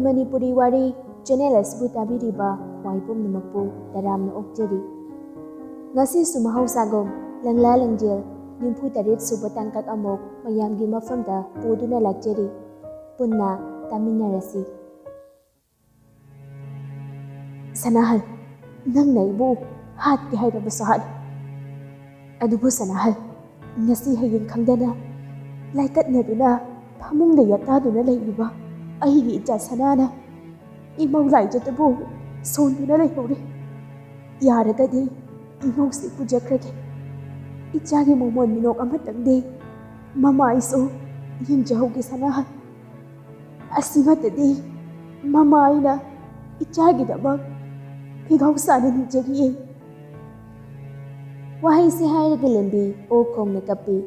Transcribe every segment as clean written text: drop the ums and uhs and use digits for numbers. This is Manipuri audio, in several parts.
Manipuri Wari Channel asibu tabiriba khwaipum namakpu taramna okjari. Ngasi sumahawsagom langla langjel nimfu tarit suba tangkak amok mayamgi mafamda puduna lakjari. Punna taminarasi. Sanahal, nang naibu hat ki hairaba sahal. Adubu sanahal, ngasi hayeng khangdana laikat naduna phamungda yataduna laiba aigi icha sanana imau laijatabu sonduna laihori. Yaragadi imau si pujakrage. Ichagi momon minok amatangde mama iso yingjahaugi sanahal. Asimatadi mama aina ichagi dabak higawsana nijagi. Wahai si hairaga lembi o kongna kapi.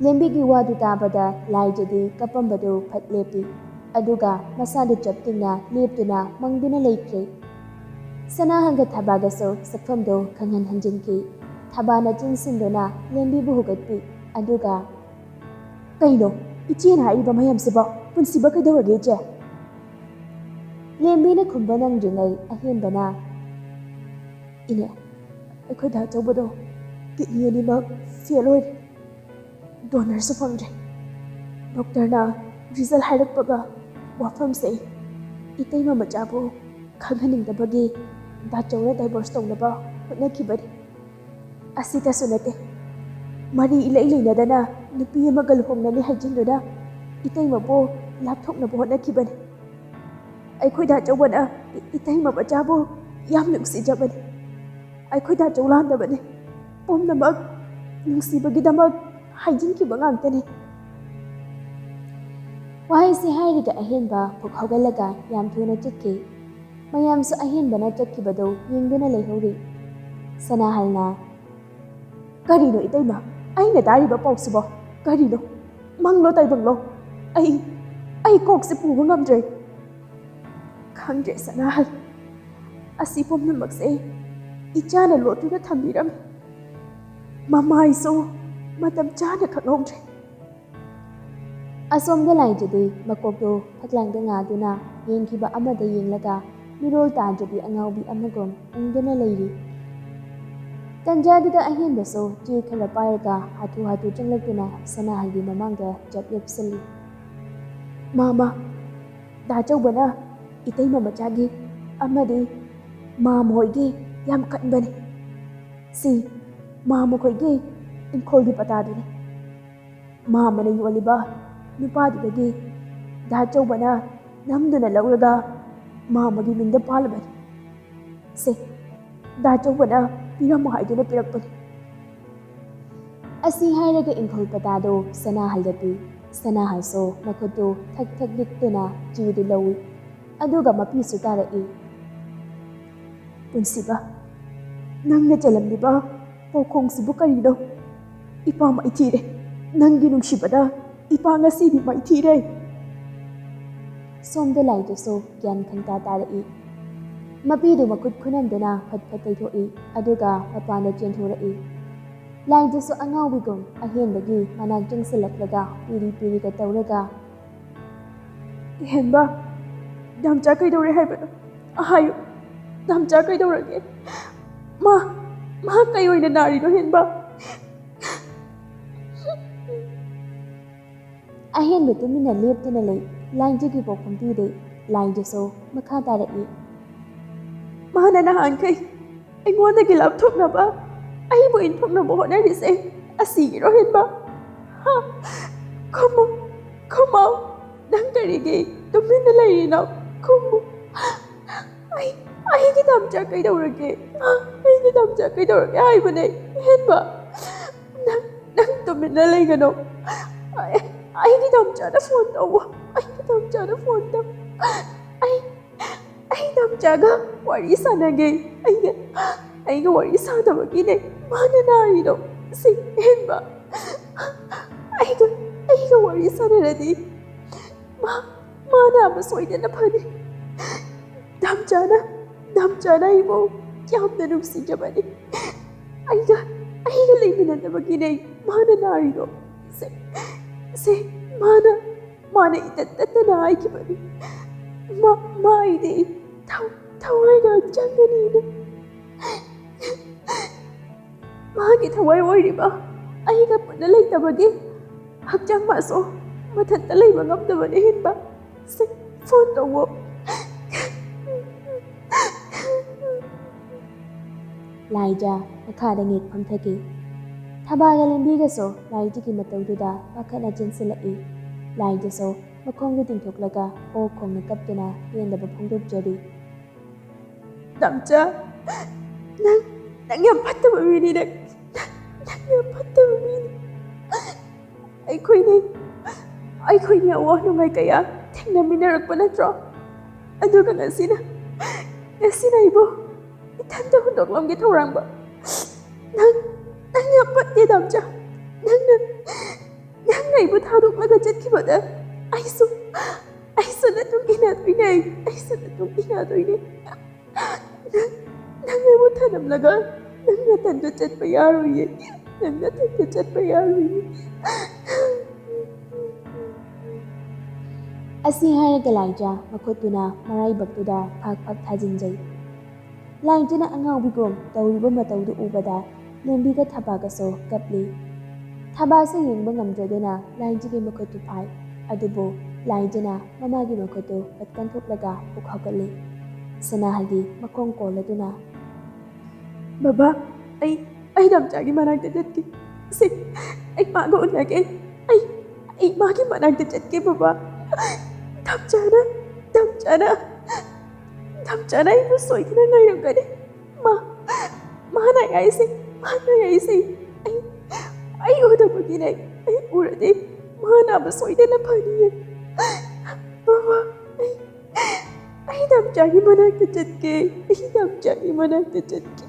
Lembi gi wadu tabada laijadi kapambado phatlepi. Aduga masadu chaptingna leptuna mangduna leikre. Sanahanga thabagaso sakfamdo khangan hanjinki. Thabana chinsindona lembi buhugatpi. Aduga kaino ichena haiba mayamsiba punsiba kaidawage je. Lembi na khumba nangdringai ahenbana. Ine akhoi da chawbado kidney animak fail oire. Donor su fangre. Doctor na result hairakpaga wafam se itaima machabu khanghaningdabagi dachawna divorce tawnaba hotnakibani. Asita sunate mari ilai leinadana nupi amaga luhongnani haijinduna itaima bo lapthoknaba hotnakibani. Aikhoi dachawna itaima machabu yam nungsijabani. Aikhoi dachaw lamdabani pomnamak nungsibagidamag haijinkiba ngantani. Wahai si hairiga ahenba pukhawgalaga yam thuna chitki. Mayamsu ahenbana chatkibado yingduna leihori. Sanahalna karino itaima aina dariba pausuba karino manglo taibanglo ai kokse puba ngamdre. Khangdre sanahal asi pomnamakse ichana lotuna thambiram. Mama iso matam chana khangomdre. Asomda laijadi makokdo phaklangda ngaduna yengkiba amada yenglaga mirol tajadi angaubi amagom ungduna leiri. Tanjadida ahenbaso ji khara pairaga hatu changlakduna sanahalgi mamangda jab lepsali. Mama dachawbana itaima machagi amadi mamoigi yam kanbani. Si mama khoigi inkolgi pataduni. Mama na yoliba nupadudagi dachawbana namduna lawraga mamagi mingda palabani. Se dachawbana piramu haiduna pirakpani. Asi hairaga inkol patado sanahaldapi. Sanahalso makudu thak diktuna jidu lawi. Aduga mapisu tarai. Punsiba nangna chalamliba paukongsibu karino ipa maithire. Nangi nungsibada ipa ngasidi maithire. Somda laidaso gyan khanta tarai. Mapidu makut khunamdana phatpataithoi. Aduga mapana chenthorai. Laidaso angawigum ahenbagi manak jingsilaklaga piri-piriga tawraga. Henba damcha kaidawre haibano ahayo. Damcha kaidawrage. Ma kai oina narino henba. Ahenba tumina leptuna lei lainjagi pokumtide lainjaso makha tarai. Mana nahan kai aingondagi lapthoknaba aibu inthoknaba honarise asigiro henba. Komo nang karige tumina leirino komo. Ai ki damcha kaidawrage. Ai damcha kaidawrage haibane henba. Nang tumina leigano. Ai damcha na phone tawa. Ai damcha na phone tawa. Ai damcha ga wari sanage. Ai ga wari sadabagi ne mana narino si henba. Ai ga wari sanaradi mana masoidana phani. Damchana ibo yamna nungsijabani. Ai ga leiminadabagi ne mana narino. Se mana itattana aikibani. ꯃꯥꯏꯗꯤ ꯊꯋꯥꯏꯒ ꯆꯪꯒꯅꯤꯅ ꯃꯥꯒꯤ ꯊꯋꯥꯏ ꯑꯣꯏꯔꯤꯕ ꯑꯩꯒ ꯄꯨꯟꯅ ꯂꯩꯇꯕꯒꯤ ꯍꯛꯆꯥꯡ ꯃꯥꯁꯨ ꯃꯊꯟꯇ ꯂꯩꯕ ꯉꯝꯗꯕꯅ ꯍꯦꯟꯕ ꯐꯣꯟ ꯇꯧꯋꯣ ꯂꯥꯏꯖꯥ ꯃꯈꯥꯗ ꯉꯦꯛ ꯐꯝꯊꯈꯤ ꯊꯕꯥꯒ ꯂꯦꯝꯕꯤꯒꯁꯨ ꯂꯥꯏꯖꯒꯤ ꯃꯇꯧꯗꯨꯗ ꯄꯥꯈꯠꯅ ꯆꯦꯟꯁꯤꯜꯂꯛꯏ ꯂꯥꯏꯖꯁꯨ ꯃꯈꯣꯡꯗꯨ ꯇꯤꯡꯊꯣꯛꯂꯒ ꯑꯣ ꯈꯣꯡꯅ ꯀꯞꯇꯨꯅ ꯄꯦꯟꯗꯕ ꯐꯣꯡꯗꯣꯛꯆꯔꯤ ꯇꯝꯆꯥ ꯅꯪ ꯌꯥꯝ ꯐꯠꯇꯕ ꯃꯤꯅꯤ ꯅꯪ ꯌꯥꯝ ꯐꯠꯇꯕ ꯃꯤꯅꯤ ꯑꯩꯈꯣꯏꯅꯤ ꯑꯋꯥ ꯅꯨꯡꯉꯥꯏ ꯀꯌꯥ ꯊꯦꯡꯅꯃꯤꯟꯅꯔꯛꯄ ꯅꯠꯇ꯭ꯔꯣ ꯑꯗꯨꯒ ꯉꯁꯤꯅ ꯑꯩꯕꯨ ꯏꯊꯟꯇ ꯍꯨꯟꯗꯣꯛꯂꯝꯒꯦ ꯊꯧꯔꯥꯡꯕ ꯅꯪ ꯌꯥꯝ ꯐꯠꯇꯦ ꯇꯝꯆꯥ ꯅꯪꯅ ꯑꯩꯕꯨ ꯊꯥꯗꯣꯛꯂꯒ ꯆꯠꯈꯤꯕꯗ ꯑꯩꯁꯨ ꯅꯇꯨꯡ ꯏꯟꯅꯗꯣꯏꯅꯦ ꯅꯪ ꯑꯩꯕꯨ ꯊꯅꯝꯂꯒ ꯅꯪ ꯅꯊꯟꯇ ꯆꯠꯄ ꯌꯥꯔꯣꯏꯌꯦ ꯑꯁꯤ ꯍꯥꯏꯔꯒ ꯂꯥꯏꯖꯥ ꯃꯈꯨꯠꯇꯨꯅ ꯃꯔꯥꯏꯕꯛꯇꯨꯗ ꯐꯥꯛ ꯊꯥꯖꯤꯟꯖꯩ ꯂꯥꯏꯖꯥꯅ ꯑꯉꯥꯎꯕꯤꯒꯨꯝ ꯇꯧꯔꯤꯕ ꯃꯇꯧꯗꯨ ꯎꯕꯗ ꯂꯦꯝꯕꯤꯒ ꯊꯕꯥꯒꯁꯨ ꯀꯞꯂꯤ ꯊꯕꯥꯁꯨ ꯌꯦꯡꯕ ꯉꯝꯗ꯭ꯔꯗꯨꯅ ꯂꯥꯏꯖꯥꯒꯤ ꯃꯈꯨꯠꯇꯨ ꯐꯥꯏ ꯑꯗꯨꯕꯨ ꯂꯥꯏꯖꯥꯅ ꯃꯃꯥꯒꯤ ꯃꯈꯨꯠꯇꯨ ꯄꯠ ꯀꯟꯊꯣꯛꯂꯒ ꯄꯨꯛ ꯍꯧꯒꯠꯂꯤ ꯁꯅꯥꯍꯜꯂꯤ ꯃꯈꯣꯡ ꯀꯣꯜꯂꯗꯨꯅ ꯕꯕꯥ ꯑꯩ ꯇꯝꯆꯥꯒꯤ ꯃꯅꯥꯛꯇ ꯆꯠꯀꯦ ꯑꯩ ꯃꯥꯒ ꯎꯅꯒꯦ ꯑꯩ ꯃꯥꯒꯤ ꯃꯅꯥꯛꯇ ꯆꯠꯀꯦ ꯕꯕꯥ ꯇꯝꯆꯥꯅ ꯑꯩꯕꯨ ꯁꯣꯏꯗꯅ ꯉꯥꯏꯔꯝꯒꯅꯤ ꯃꯥꯅ ꯌꯥꯏꯁꯦ ꯑꯩ ꯎꯗꯕꯒꯤꯅꯦ ꯑꯩ ꯎꯔꯗꯤ ꯃꯥꯅꯕ ꯁꯣꯏꯗꯅ ꯐꯅꯤꯌꯦ ꯕꯕꯥ ꯑꯩ ꯇꯝꯆꯥꯒꯤ ꯃꯅꯥꯛꯇ ꯆꯠꯀꯦ ꯑꯩ ꯇꯝꯆꯥꯒꯤ ꯃꯅꯥꯛꯇ ꯆꯠꯀꯦ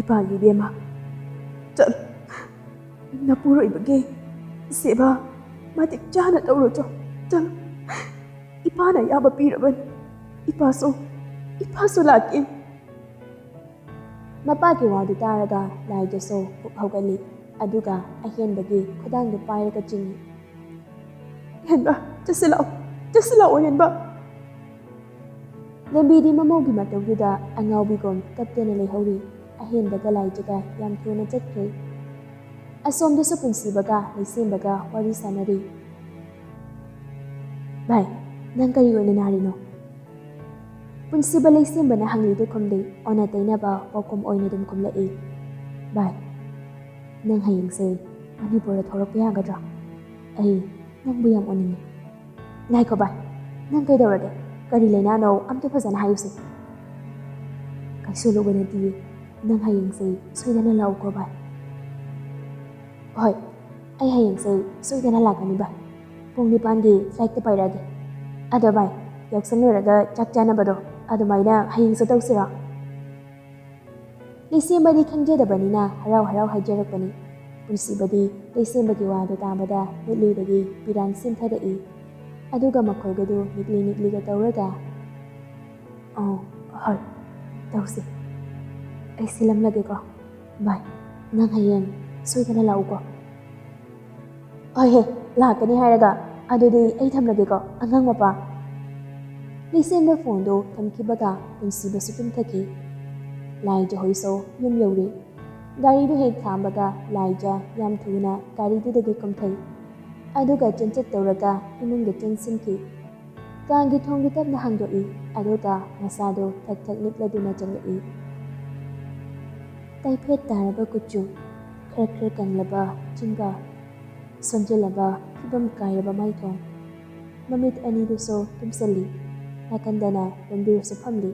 ꯏꯄꯥꯒꯤ ꯏꯕꯦꯝꯃ ꯆꯠꯂꯣ ꯅꯄꯨꯔꯣꯏꯕꯒꯤ ꯁꯦꯕꯥ ꯃꯇꯤꯛ ꯆꯥꯅ ꯇꯧꯔꯨꯆꯣ ꯆꯠꯂꯣ ꯏꯄꯥꯅ ꯑꯌꯥꯕ ꯄꯤꯔꯕꯅꯤ ꯏꯄꯥꯁꯨ ꯂꯥꯛꯀꯦ ꯃꯄꯥꯒꯤ ꯋꯥꯗꯨ ꯇꯥꯔꯒ ꯂꯥꯏꯖꯥꯁꯨ ꯄꯨꯛ ꯍꯧꯒꯠꯂꯤ ꯑꯗꯨꯒ ꯑꯍꯦꯟꯕꯒꯤ ꯈꯨꯗꯥꯡꯗꯨ ꯄꯥꯏꯔꯒ ꯆꯤꯡꯏ ꯍꯦꯟꯕ ꯆꯠꯁꯤꯜꯂꯛꯑꯣ ꯍꯦꯟꯕ ꯂꯦꯝꯕꯤꯗꯤ ꯃꯃꯧꯒꯤ ꯃꯇꯧꯗꯨꯗ ꯑꯉꯥꯎꯕꯤꯒꯨꯝ ꯀꯞꯇꯨꯅ ꯂꯩꯍꯧꯔꯤ ꯑꯍꯦꯟꯕꯒ ꯂꯥꯏꯖꯥꯒ ꯌꯥꯝ ꯊꯨꯅ ꯆꯠꯈ꯭ꯔꯦ ꯑꯁꯣꯝꯗꯁꯨ ꯄꯨꯟꯁꯤꯕꯒ ꯂꯩꯁꯦꯝꯕꯒ ꯋꯥꯔꯤ ꯁꯥꯟꯅꯔꯤ ꯚꯥꯏ ꯅꯪ ꯀꯔꯤ ꯑꯣꯏꯅ ꯅꯥꯔꯤꯅꯣ ꯄꯨꯟꯁꯤꯕ ꯂꯩꯁꯦꯝꯕꯅ ꯍꯪꯂꯤꯗꯨ ꯈꯨꯝꯗꯦ ꯑꯣꯟꯅ ꯇꯩꯅꯕ ꯄꯥꯎꯈꯨꯝ ꯑꯣꯏꯅ ꯑꯗꯨꯝ ꯈꯨꯝꯂꯛꯏ ꯚꯥꯏ ꯅꯪ ꯍꯌꯦꯡꯁꯦ ꯃꯅꯤꯄꯨꯔꯗ ꯊꯣꯛꯂꯛꯄ ꯌꯥꯒꯗ꯭ꯔꯥ ꯑꯩ ꯅꯪꯕꯨ ꯌꯥꯝ ꯎꯅꯤꯡꯉꯤ ꯉꯥꯏꯈꯣ ꯚꯥꯏ ꯅꯪ ꯀꯩꯗꯧꯔꯒꯦ ꯀꯔꯤ ꯂꯩꯅꯥꯅꯣ ꯑꯝꯇ ꯐꯖꯅ ꯍꯥꯏꯌꯨꯁꯦ ꯀꯩꯁꯨ ꯂꯨꯕ ꯅꯠꯇꯤꯌꯦ ꯅꯪ ꯍꯌꯦꯡꯁꯦ ꯁꯣꯏꯗꯅ ꯂꯥꯛꯎꯀꯣ ꯚꯥꯏ ꯍꯣꯏ ꯑꯩ ꯍꯌꯦꯡꯁꯦ ꯁꯣꯏꯗꯅ ꯂꯥꯛꯀꯅꯤ ꯚꯥꯏ ꯄꯨꯡ 9ꯒꯤ ꯐ꯭ꯂꯥꯏꯠꯇ ꯄꯥꯏꯔꯛꯑꯒꯦ ꯑꯗꯣ ꯚꯥꯏ ꯌꯥꯎꯁꯪ ꯂꯣꯏꯔꯒ ꯆꯥꯛ ꯆꯥꯅꯕꯗꯣ ꯑꯗꯨꯃꯥꯏꯅ ꯍꯌꯦꯡꯁꯨ ꯇꯧꯁꯤꯔꯣ ꯂꯩꯁꯦꯝꯕꯗꯤ ꯈꯪꯖꯗꯕꯅꯤꯅ ꯍꯔꯥꯎ ꯍꯥꯏꯖꯔꯛꯄꯅꯤ ꯄꯨꯟꯁꯤꯕꯗꯤ ꯂꯩꯁꯦꯝꯕꯒꯤ ꯋꯥꯗꯨ ꯇꯥꯕꯗ ꯃꯤꯠꯂꯨꯗꯒꯤ ꯄꯤꯔꯥꯡ ꯆꯦꯟꯊꯔꯛꯏ ꯑꯗꯨꯒ ꯃꯈꯣꯏꯒꯗꯨ ꯅꯤꯛꯂꯤꯒ ꯇꯧꯔꯒ ꯍꯣꯏ ꯇꯧꯁꯤ ꯑꯩ ꯁꯤꯜꯂꯝꯂꯒꯦꯀꯣ ꯚꯥꯏ ꯅꯪ ꯍꯌꯦꯡ ꯁꯣꯏꯗꯅ ꯂꯥꯛꯎꯀꯣ ꯍꯣꯏ ꯂꯥꯛꯀꯅꯤ ꯍꯥꯏꯔꯒ ꯑꯗꯨꯗꯤ ꯑꯩ ꯊꯝꯂꯒꯦꯀꯣ ꯑꯉꯥꯡ ꯃꯄꯥ ꯂꯩꯁꯦꯝꯕ ꯐꯣꯟꯗꯨ ꯊꯝꯈꯤꯕꯒ ꯄꯨꯟꯁꯤꯕꯁꯨ ꯇꯨꯝꯊꯈꯤ ꯂꯥꯏꯖꯥ ꯍꯣꯏꯁꯨ ꯌꯨꯝ ꯌꯧꯔꯤ ꯒꯥꯔꯤꯗꯨ ꯍꯦꯛ ꯈꯥꯝꯕꯒ ꯂꯥꯏꯖꯥ ꯌꯥꯝ ꯊꯨꯅ ꯒꯥꯔꯤꯗꯨꯗꯒꯤ ꯀꯨꯝꯊꯩ ꯑꯗꯨꯒ ꯆꯦꯟꯆꯠ ꯇꯧꯔꯒ ꯏꯃꯨꯡꯗ ꯆꯪꯁꯤꯟꯈꯤ ꯀꯥꯒꯤ ꯊꯣꯡꯗꯨ ꯇꯞꯅ ꯍꯥꯡꯗꯣꯛꯏ ꯑꯗꯨꯒ ꯃꯁꯥꯗꯨ ꯊꯛ ꯅꯤꯛꯂꯗꯨꯅ ꯆꯪꯂꯛꯏ ꯇꯩꯐꯦꯠ ꯇꯥꯔꯕ ꯀꯨꯆꯨ ꯈꯔ ꯀꯪꯂꯕ ꯆꯤꯟꯕ ꯁꯣꯟꯖꯜꯂꯕ ꯐꯤꯕꯝ ꯀꯥꯏꯔꯕ ꯃꯥꯏꯊꯣꯡ ꯃꯃꯤꯠ ꯑꯅꯤꯗꯨꯁꯨ ꯇꯨꯝꯁꯤꯜꯂꯤ ꯅꯥꯀꯟꯗꯅ ꯔꯟꯕꯤꯔꯁꯨ ꯐꯝꯂꯤ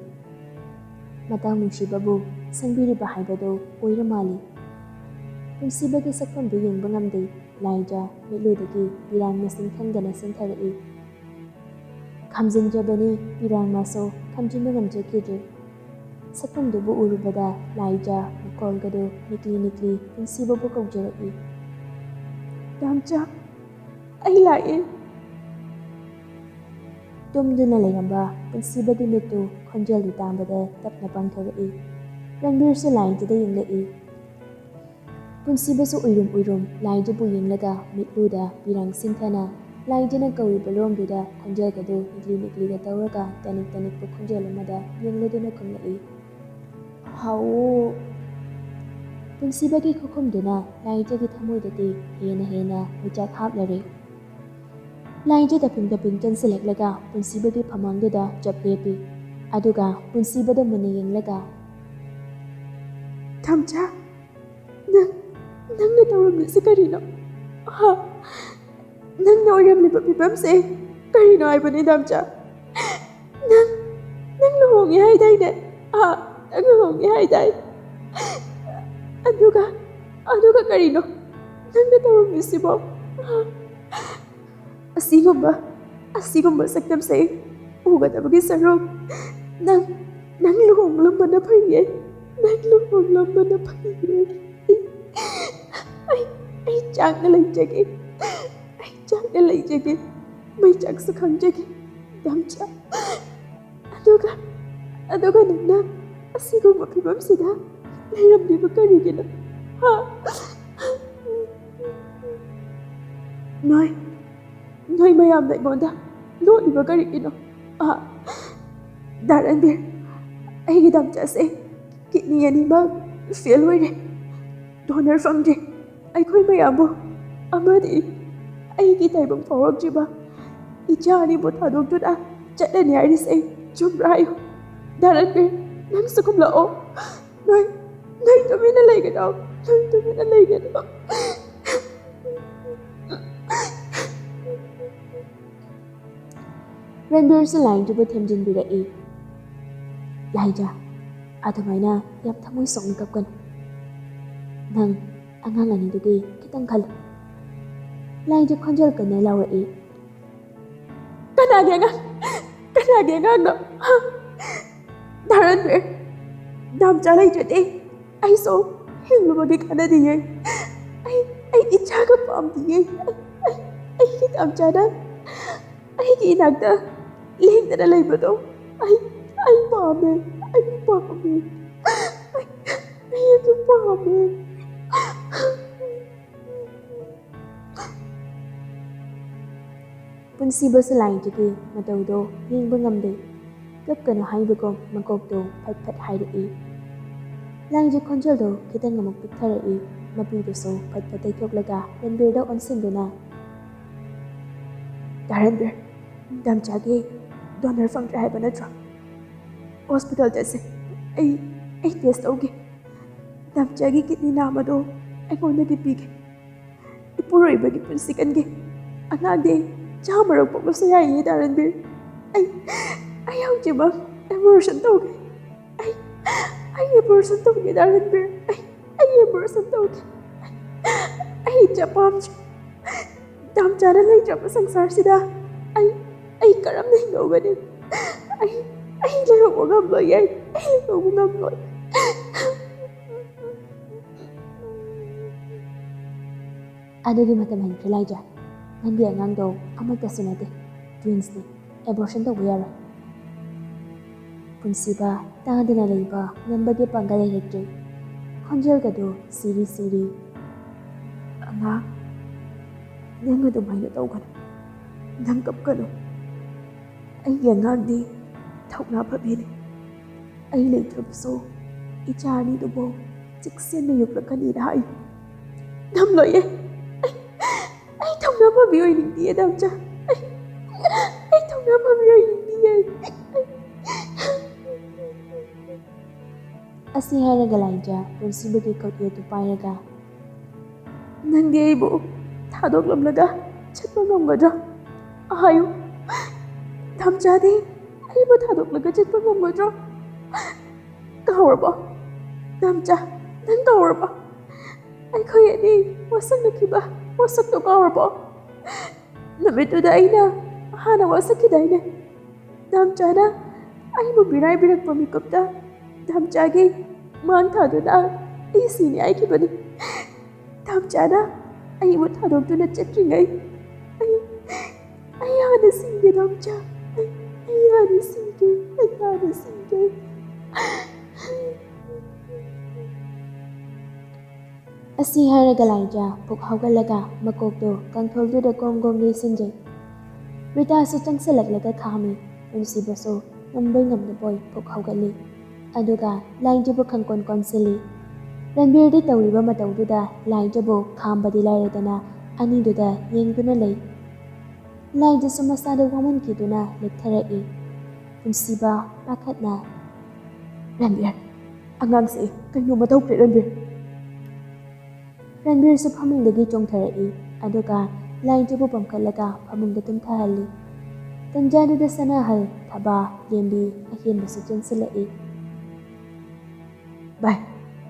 ꯃꯇꯥꯡ ꯅꯨꯡꯁꯤꯕꯕꯨ ꯁꯪꯕꯤꯔꯤꯕ ꯍꯥꯏꯕꯗꯨ ꯑꯣꯏꯔ ꯃꯥꯜꯂꯤ ꯄꯨꯟꯁꯤꯕꯒꯤ ꯁꯛꯐꯝꯗꯨ ꯌꯦꯡꯕ ꯉꯝꯗꯦ ꯂꯥꯏꯖꯥ ꯃꯤꯠꯂꯨꯗꯒꯤ ꯄꯤꯔꯥꯡ ꯃꯁꯤꯡ ꯈꯪꯗꯅ ꯆꯦꯟꯊꯔꯛꯏ ꯈꯥꯝꯖꯤꯟꯖꯕꯅꯤ ꯄꯤꯔꯥꯡ ꯃꯥꯁꯨ ꯈꯥꯝꯖꯤꯟꯕ ꯉꯝꯖꯈꯤꯗ꯭ꯔꯦ ꯁꯛꯐꯝꯗꯨꯕꯨ ꯎꯔꯨꯕꯗ ꯂꯥꯏꯖꯥ ꯃꯀꯣꯜꯒꯗꯨ ꯅꯤꯛꯂꯤ ꯄꯨꯟꯁꯤꯕꯕꯨ ꯀꯧꯖꯔꯛꯏ ꯇꯝꯆꯥ ꯑꯩ ꯂꯥꯛꯑꯦ ꯇꯨꯝꯗꯨꯅ ꯂꯩꯔꯝꯕ ꯄꯨꯟꯁꯤꯕꯒꯤ ꯃꯤꯠꯇꯨ ꯈꯣꯟꯖꯦꯜꯗꯨ ꯇꯥꯕꯗ ꯇꯞꯅ ꯄꯥꯡꯊꯣꯔꯛꯏ꯫ ꯔꯟꯕꯤꯔꯁꯨ ꯂꯥꯏꯗꯨꯗ ꯌꯦꯡꯂꯛꯏ꯫ ꯄꯨꯟꯁꯤꯕꯁꯨ ꯎꯏꯔꯨꯝ ꯎꯏꯔꯨꯝ ꯂꯥꯏꯗꯨꯕꯨ ꯌꯦꯡꯂꯒ ꯃꯤꯠꯂꯨꯗ ꯄꯤꯔꯥꯡ ꯁꯤꯡꯊꯅ ꯂꯥꯏꯗꯨꯅ ꯀꯧꯔꯤꯕ ꯂꯣꯝꯗꯨꯗ ꯈꯣꯟꯖꯦꯜꯒꯗꯨ ꯅꯤꯛꯂꯤ ꯅꯤꯛꯂꯤꯒ ꯇꯧꯔꯒ ꯇꯅꯤꯛ ꯇꯅꯤꯛꯄ ꯈꯣꯟꯖꯦꯜ ꯑꯃꯗ ꯌꯦꯡꯂꯗꯨꯅ ꯈꯨꯝꯂꯛꯏ꯫ ꯍꯥꯎ! ꯄꯨꯟꯁꯤꯕꯒꯤ ꯈꯨꯈꯨꯝꯗꯨꯅ ꯂꯥꯏꯖꯒꯤ ꯊꯃꯣꯏꯗꯗꯤ ꯍꯦꯟꯅ ꯃꯤꯆꯥꯛ ꯍꯥꯞꯂꯔꯦ꯫ ꯂꯥꯏꯖ ꯇꯞꯄꯤꯡ ꯇꯞꯄꯤꯡ ꯆꯪꯁꯤꯜꯂꯛꯂꯒ ꯄꯨꯟꯁꯤꯕꯒꯤ ꯐꯃꯥꯡꯗꯨꯗ ꯆꯞ ꯂꯦꯞꯄꯤ꯫ ꯑꯗꯨꯒ ꯄꯨꯟꯁꯤꯕꯗ ꯃꯨꯟꯅ ꯌꯦꯡꯂꯒ ꯊꯝꯆꯥ, ꯅꯪꯅ ꯇꯧꯔꯝꯂꯤꯁꯤ ꯀꯔꯤꯅꯣ? ꯅꯪꯅ ꯑꯣꯏꯔꯝꯂꯤꯕ ꯐꯤꯕꯝꯁꯦ ꯀꯔꯤꯅꯣ ꯍꯥꯏꯕꯅꯤ ꯊꯝꯆꯥ? ꯅꯪ ꯂꯨꯍꯣꯡꯉꯦ ꯍꯥꯏꯗꯥꯏꯅꯦ? ꯅꯪ ꯂꯨꯍꯣꯡꯉꯦ ꯍꯥꯏꯗꯥꯏ? ꯑꯗꯨꯒ ꯀꯔꯤꯅꯣ ꯅꯪꯅ ꯇꯧꯔꯝꯂꯤꯁꯤꯕꯣ? ꯑꯁꯤꯒꯨꯝꯕ ꯁꯛꯇꯝꯁꯦ ꯎꯒꯗꯕꯒꯤ ꯁꯔꯨꯛ ꯅꯪ ꯂꯨꯍꯣꯡꯂꯝꯕꯅ ꯐꯩꯌꯦ꯫ ꯅꯪ ꯂꯨꯍꯣꯡꯂꯝꯕꯅ ꯐꯩꯌꯦ꯫ ꯑꯩ ꯆꯥꯛꯅ ꯂꯩꯖꯒꯦ꯫ ꯃꯩꯆꯥꯛꯁꯨ ꯈꯪꯖꯒꯦ ꯊꯝꯆꯥ꯫ ꯑꯗꯨꯒ ꯅꯪꯅ ꯑꯁꯤꯒꯨꯝꯕ ꯐꯤꯕꯝꯁꯤꯗ ꯂꯩꯔꯝꯂꯤꯕ ꯀꯔꯤꯒꯤꯅꯣ? ꯅꯣꯏ ꯃꯌꯥꯝꯅ ꯑꯩꯉꯣꯟꯗ ꯂꯣꯠꯂꯤꯕ ꯀꯔꯤꯒꯤꯅꯣ? ꯗꯥ ꯔꯟꯕꯤꯔ, ꯑꯩꯒꯤ ꯊꯝꯆꯥꯁꯦ ꯀꯤꯗꯅꯤ ꯑꯅꯤꯃꯛ ꯐꯦꯜ ꯑꯣꯏꯔꯦ, ꯗꯣꯅꯔ ꯐꯪꯗ꯭ꯔꯦ꯫ ꯑꯩꯈꯣꯏ ꯃꯌꯥꯝꯕꯨ ꯑꯃꯗꯤ ꯑꯩꯒꯤ ꯇꯥꯏꯕꯪ ꯐꯥꯎꯔꯛꯇ꯭ꯔꯤꯕ ꯏꯆꯥ ꯑꯅꯤꯕꯨ ꯊꯥꯗꯣꯛꯇꯨꯅ ꯆꯠꯂꯅꯤ ꯍꯥꯏꯔꯤꯁꯦ ꯆꯨꯝꯕ꯭ꯔꯥ ꯍꯥꯏꯌꯨ? ꯗꯥ ꯔꯟꯕꯤꯔ, ꯅꯪꯁꯨ ꯈꯨꯝꯂꯛꯑꯣ꯫ ꯅꯣꯏ ꯇꯨꯃꯤꯟꯅ ꯂꯩꯒꯅꯣ꯫ ꯔꯟꯕꯤꯔꯁꯨ ꯂꯥꯏꯗꯨꯕꯨ ꯊꯦꯝꯖꯤꯟꯕꯤꯔꯛꯏ꯫ ꯂꯥꯏꯖ, ꯑꯗꯨꯃꯥꯏꯅ ꯌꯥꯝ ꯊꯃꯣꯏ ꯁꯣꯛꯅ ꯀꯞꯀꯅꯨ꯫ ꯅꯪ ꯑꯉꯥꯡ ꯑꯅꯤꯗꯨꯒꯤ ꯈꯤꯇꯪ ꯈꯜꯂꯨ꯫ ꯂꯥꯏꯖ ꯈꯣꯟꯖꯦꯜ ꯀꯟꯅ ꯂꯥꯎꯔꯛꯏ꯫ ꯀꯅꯥꯒꯤ ꯑꯉꯥꯡꯅꯣ? ꯗꯥ ꯔꯟꯕꯤꯔ, ꯊꯝꯆꯥ ꯂꯩꯇ꯭ꯔꯗꯤ ꯑꯩꯁꯨ ꯍꯤꯡꯂꯨꯕꯒꯤ ꯀꯥꯟꯅꯗꯤꯌꯦ꯫ ꯑꯩ ꯏꯆꯥꯒ ꯄꯥꯝꯗꯤꯌꯦ꯫ ꯑꯩꯒꯤ ꯊꯝꯆꯥꯅ ꯑꯩꯒꯤ ꯏꯅꯥꯛꯇ ꯂꯦꯡꯗꯅ ꯂꯩꯕꯗꯣ ꯑꯩ ꯄꯥꯝꯃꯦ꯫ ꯑꯩ ꯑꯗꯨ ꯄꯥꯝꯃꯦ꯫ ꯄꯨꯟꯁꯤꯕꯁꯨ ꯂꯥꯏꯗꯨꯒꯤ ꯃꯇꯧꯗꯣ ꯌꯦꯡꯕ ꯉꯝꯗꯦ꯫ ꯀꯞꯀꯅꯨ ꯍꯥꯏꯕꯒꯨꯝ ꯃꯀꯣꯛꯇꯣ ꯐꯠ ꯐꯠ ꯍꯥꯏꯔꯛꯏ꯫ ꯂꯥꯏꯖ ꯈꯣꯟꯖꯦꯜꯗꯣ ꯈꯤꯇꯪ ꯑꯃꯨꯛ ꯄꯤꯛꯊꯔꯛꯏ꯫ ꯃꯄꯤꯗꯨꯁꯨ ꯐꯠ ꯐꯠ ꯇꯩꯊꯣꯛꯂꯒ ꯔꯟꯕꯤꯔꯗ ꯑꯣꯟꯁꯤꯟꯗꯨꯅ ꯗꯥ ꯔꯟꯕꯤꯔ, ꯊꯝꯆꯥꯒꯤ ꯗꯣꯅꯔ ꯐꯪꯗ꯭ꯔꯦ ꯍꯥꯏꯕ ꯅꯠꯇ꯭ꯔꯣ? ꯍꯣꯁꯄꯤꯇꯥꯜ ꯆꯠꯁꯦ꯫ ꯑꯩ ꯇꯦꯁ ꯇꯧꯒꯦ꯫ ꯊꯝꯆꯥꯒꯤ ꯀꯤꯗꯅꯤ ꯅꯥꯝꯃꯗꯣ ꯑꯩꯉꯣꯟꯗꯒꯤ ꯄꯤꯒꯦ꯫ ꯏꯄꯨꯔꯣꯏꯕꯒꯤ ꯄꯨꯟꯁꯤ ꯀꯟꯒꯦ꯫ ꯑꯉꯥꯡꯗꯤ ꯆꯥꯃꯔꯛ ꯄꯣꯛꯂꯁꯨ ꯌꯥꯏꯌꯦ ꯗꯥ ꯔꯟꯕꯤꯔ꯫ ꯑꯩ ꯍꯧꯖꯤꯛꯃꯛ ꯑꯦꯕꯣꯔꯁꯟ ꯇꯧꯒꯦ꯫ ꯑꯩ ꯑꯦꯕꯣꯔꯁꯟ ꯇꯧꯒꯦ ꯗꯥ ꯔꯟꯕꯤꯔ꯫ ꯑꯩ ꯑꯦꯕꯣꯔꯁꯟ ꯇꯧꯒꯦ꯫ ꯑꯩ ꯏꯆꯥ ꯄꯥꯝꯗ꯭ꯔꯦ꯫ ꯊꯝꯆꯥꯅ ꯂꯩꯇ꯭ꯔꯕ ꯁꯪꯁꯥꯔꯁꯤꯗ ꯑꯩ ꯀꯔꯝꯅ ꯍꯤꯡꯍꯧꯒꯅꯤ? ꯑꯩ ꯂꯩꯍꯧꯕ ꯉꯝꯂꯣꯏꯌꯦ꯫ ꯑꯩ ꯂꯩꯍꯧꯕ ꯉꯝꯂꯣꯏ꯫ ꯑꯗꯨꯒꯤ ꯃꯇꯝ ꯍꯦꯟꯈ꯭ꯔꯦ ꯂꯥꯏꯖ꯫ ꯅꯪꯒꯤ ꯑꯉꯥꯡꯗꯣ ꯑꯃꯠꯇꯁꯨ ꯅꯠꯇꯦ, ꯇ꯭ꯋꯤꯟꯁꯅꯤ꯫ ꯑꯦꯕꯣꯔꯁꯟ ꯇꯧꯕ ꯌꯥꯔꯣꯏ꯫ ꯄꯨꯟꯁꯤꯕ ꯇꯥꯗꯅ ꯂꯩꯕ ꯉꯝꯕꯒꯤ ꯄꯥꯡꯒꯜ ꯂꯩꯔꯛꯇ꯭ꯔꯦ꯫ ꯈꯣꯟꯖꯦꯜꯒꯗꯨ ꯁꯤꯔꯤ꯫ ꯑꯉꯥꯡ, ꯅꯪ ꯑꯗꯨꯃꯥꯏꯅ ꯇꯧꯒꯅꯨ꯫ ꯅꯪ ꯀꯞꯀꯅꯨ꯫ ꯑꯩꯒꯤ ꯑꯉꯥꯡꯗꯤ ꯊꯧꯅꯥ ꯐꯕꯤꯅꯤ꯫ ꯑꯩ ꯂꯩꯇ꯭ꯔꯕꯁꯨ ꯏꯆꯥ ꯑꯅꯤꯗꯨꯕꯨ ꯆꯦꯛꯁꯤꯟꯅ ꯌꯣꯛꯂꯛꯀꯅꯤꯅ ꯍꯥꯏꯌꯨ꯫ ꯉꯝꯂꯣꯏꯌꯦ꯫ ꯑꯩ ꯊꯧꯅꯥ ꯐꯕꯤ ꯑꯣꯏꯅꯤꯡꯗꯤꯌꯦ ꯊꯝꯆꯥ꯫ ꯑꯩ ꯊꯧꯅꯥ ꯐꯕꯤ ꯑꯣꯏꯅꯤꯡꯗꯤꯌꯦ꯫ ꯑꯁꯤ ꯍꯥꯏꯔꯒ ꯂꯥꯏꯖ ꯄꯨꯟꯁꯤꯕꯒꯤ ꯈꯨꯠꯌꯦꯠꯇꯨ ꯄꯥꯏꯔꯒ ꯅꯪꯗꯤ ꯑꯩꯕꯨ ꯊꯥꯗꯣꯛꯂꯝꯂꯒ ꯆꯠꯄ ꯉꯝꯒꯗ꯭ꯔꯥ? ꯍꯥꯏꯌꯨ꯫ ꯊꯝꯆꯥꯗꯤ ꯑꯩꯕꯨ ꯊꯥꯗꯣꯛꯂꯒ ꯆꯠꯄ ꯉꯝꯒꯗ꯭ꯔꯣ? ꯀꯥꯎꯔꯕꯣ? ꯊꯝꯆꯥ, ꯅꯪ ꯀꯥꯎꯔꯕꯣ? ꯑꯩꯈꯣꯏ ꯑꯅꯤ ꯋꯥꯁꯛꯅꯈꯤꯕ ꯋꯥꯁꯛꯇꯣ ꯀꯥꯎꯔꯕꯣ? ꯅꯨꯃꯤꯠꯇꯨꯗ ꯑꯩꯅ ꯍꯥꯟꯅ ꯋꯥꯁꯛꯈꯤꯗꯥꯏꯅꯦ? ꯊꯝꯆꯥꯅ ꯑꯩꯕꯨ ꯃꯤꯔꯥꯏꯕꯤꯔꯛꯄ ꯃꯤꯀꯨꯞꯇ ꯊꯝꯆꯥꯒꯤ ꯃꯥꯡ ꯊꯥꯗꯨꯅ ꯑꯩ ꯁꯤꯅꯤ ꯍꯥꯏꯈꯤꯕꯅꯤ꯫ ꯊꯝꯆꯥꯅ ꯑꯩꯕꯨ ꯊꯥꯗꯣꯛꯇꯨꯅ ꯆꯠꯇ꯭ꯔꯤꯉꯩ ꯑꯩ ꯍꯥꯟꯅ ꯁꯤꯒꯦ ꯊꯝꯆꯥ꯫ ꯑꯩ ꯍꯥꯟꯅ ꯁꯤꯒꯦ, ꯑꯩ ꯍꯥꯟꯅ ꯁꯤꯒꯦ. ꯑꯁꯤ ꯍꯥꯏꯔꯒ ꯂꯥꯏꯖꯥ ꯄꯨꯛ ꯍꯧꯒꯠꯂꯒ ꯃꯀꯣꯛꯇꯣ ꯀꯥꯡꯊꯣꯜꯗꯨꯗ ꯒꯣꯝ ꯒꯣꯝ ꯌꯩꯁꯤꯟꯖꯩ. ꯔꯤꯇꯥꯁꯨ ꯆꯪꯁꯤꯜꯂꯛꯂꯒ ꯈꯥꯝꯃꯤ. ꯄꯨꯟꯁꯤꯕꯁꯨ ꯉꯝꯕꯣꯏ ꯉꯝꯗꯕꯣꯏ ꯄꯨꯛ ꯍꯧꯒꯠꯂꯤ. ꯑꯗꯨꯒ ꯂꯥꯏꯖꯕꯨ ꯈꯪꯀꯣꯟ ꯀꯣꯟꯁꯤꯜꯂꯤ. ꯔꯟꯕꯤꯔꯗꯤ ꯇꯧꯔꯤꯕ ꯃꯇꯧꯗꯨꯗ ꯂꯥꯏꯖꯕꯨ ꯈꯥꯝꯕꯗꯤ ꯂꯥꯏꯔꯗꯅ ꯑꯅꯤꯗꯨꯗ ꯌꯦꯡꯗꯨꯅ ꯂꯩ. ꯂꯥꯏꯖꯁꯨ ꯃꯁꯥꯗ ꯋꯥꯃꯟꯈꯤꯗꯨꯅ ꯂꯦꯛꯊꯔꯛꯏ. ꯄꯨꯟꯁꯤꯕ ꯄꯥꯈꯠꯅ, ꯔꯟꯕꯤꯔ, ꯑꯉꯥꯡꯁꯦ ꯀꯩꯅꯣꯝꯃ ꯇꯧꯈ꯭ꯔꯦ ꯔꯟꯕꯤꯔ. ꯔꯟꯕꯤꯔꯁꯨ ꯐꯃꯨꯡꯗꯒꯤ ꯆꯣꯡꯊꯔꯛꯏ. ꯑꯗꯨꯒ ꯂꯥꯏꯖꯕꯨ ꯄꯝꯈꯠꯂꯒ ꯐꯃꯨꯡꯗ ꯇꯨꯝꯊꯍꯜꯂꯤ. ꯇꯟꯖꯥꯗꯨꯗ ꯁꯅꯥꯍꯜ, ꯊꯕꯥ, ꯂꯦꯝꯕꯤ, ꯑꯍꯦꯟꯕꯁꯨ ꯆꯦꯟꯁꯤꯜꯂꯛꯏ. ꯚꯥꯏ,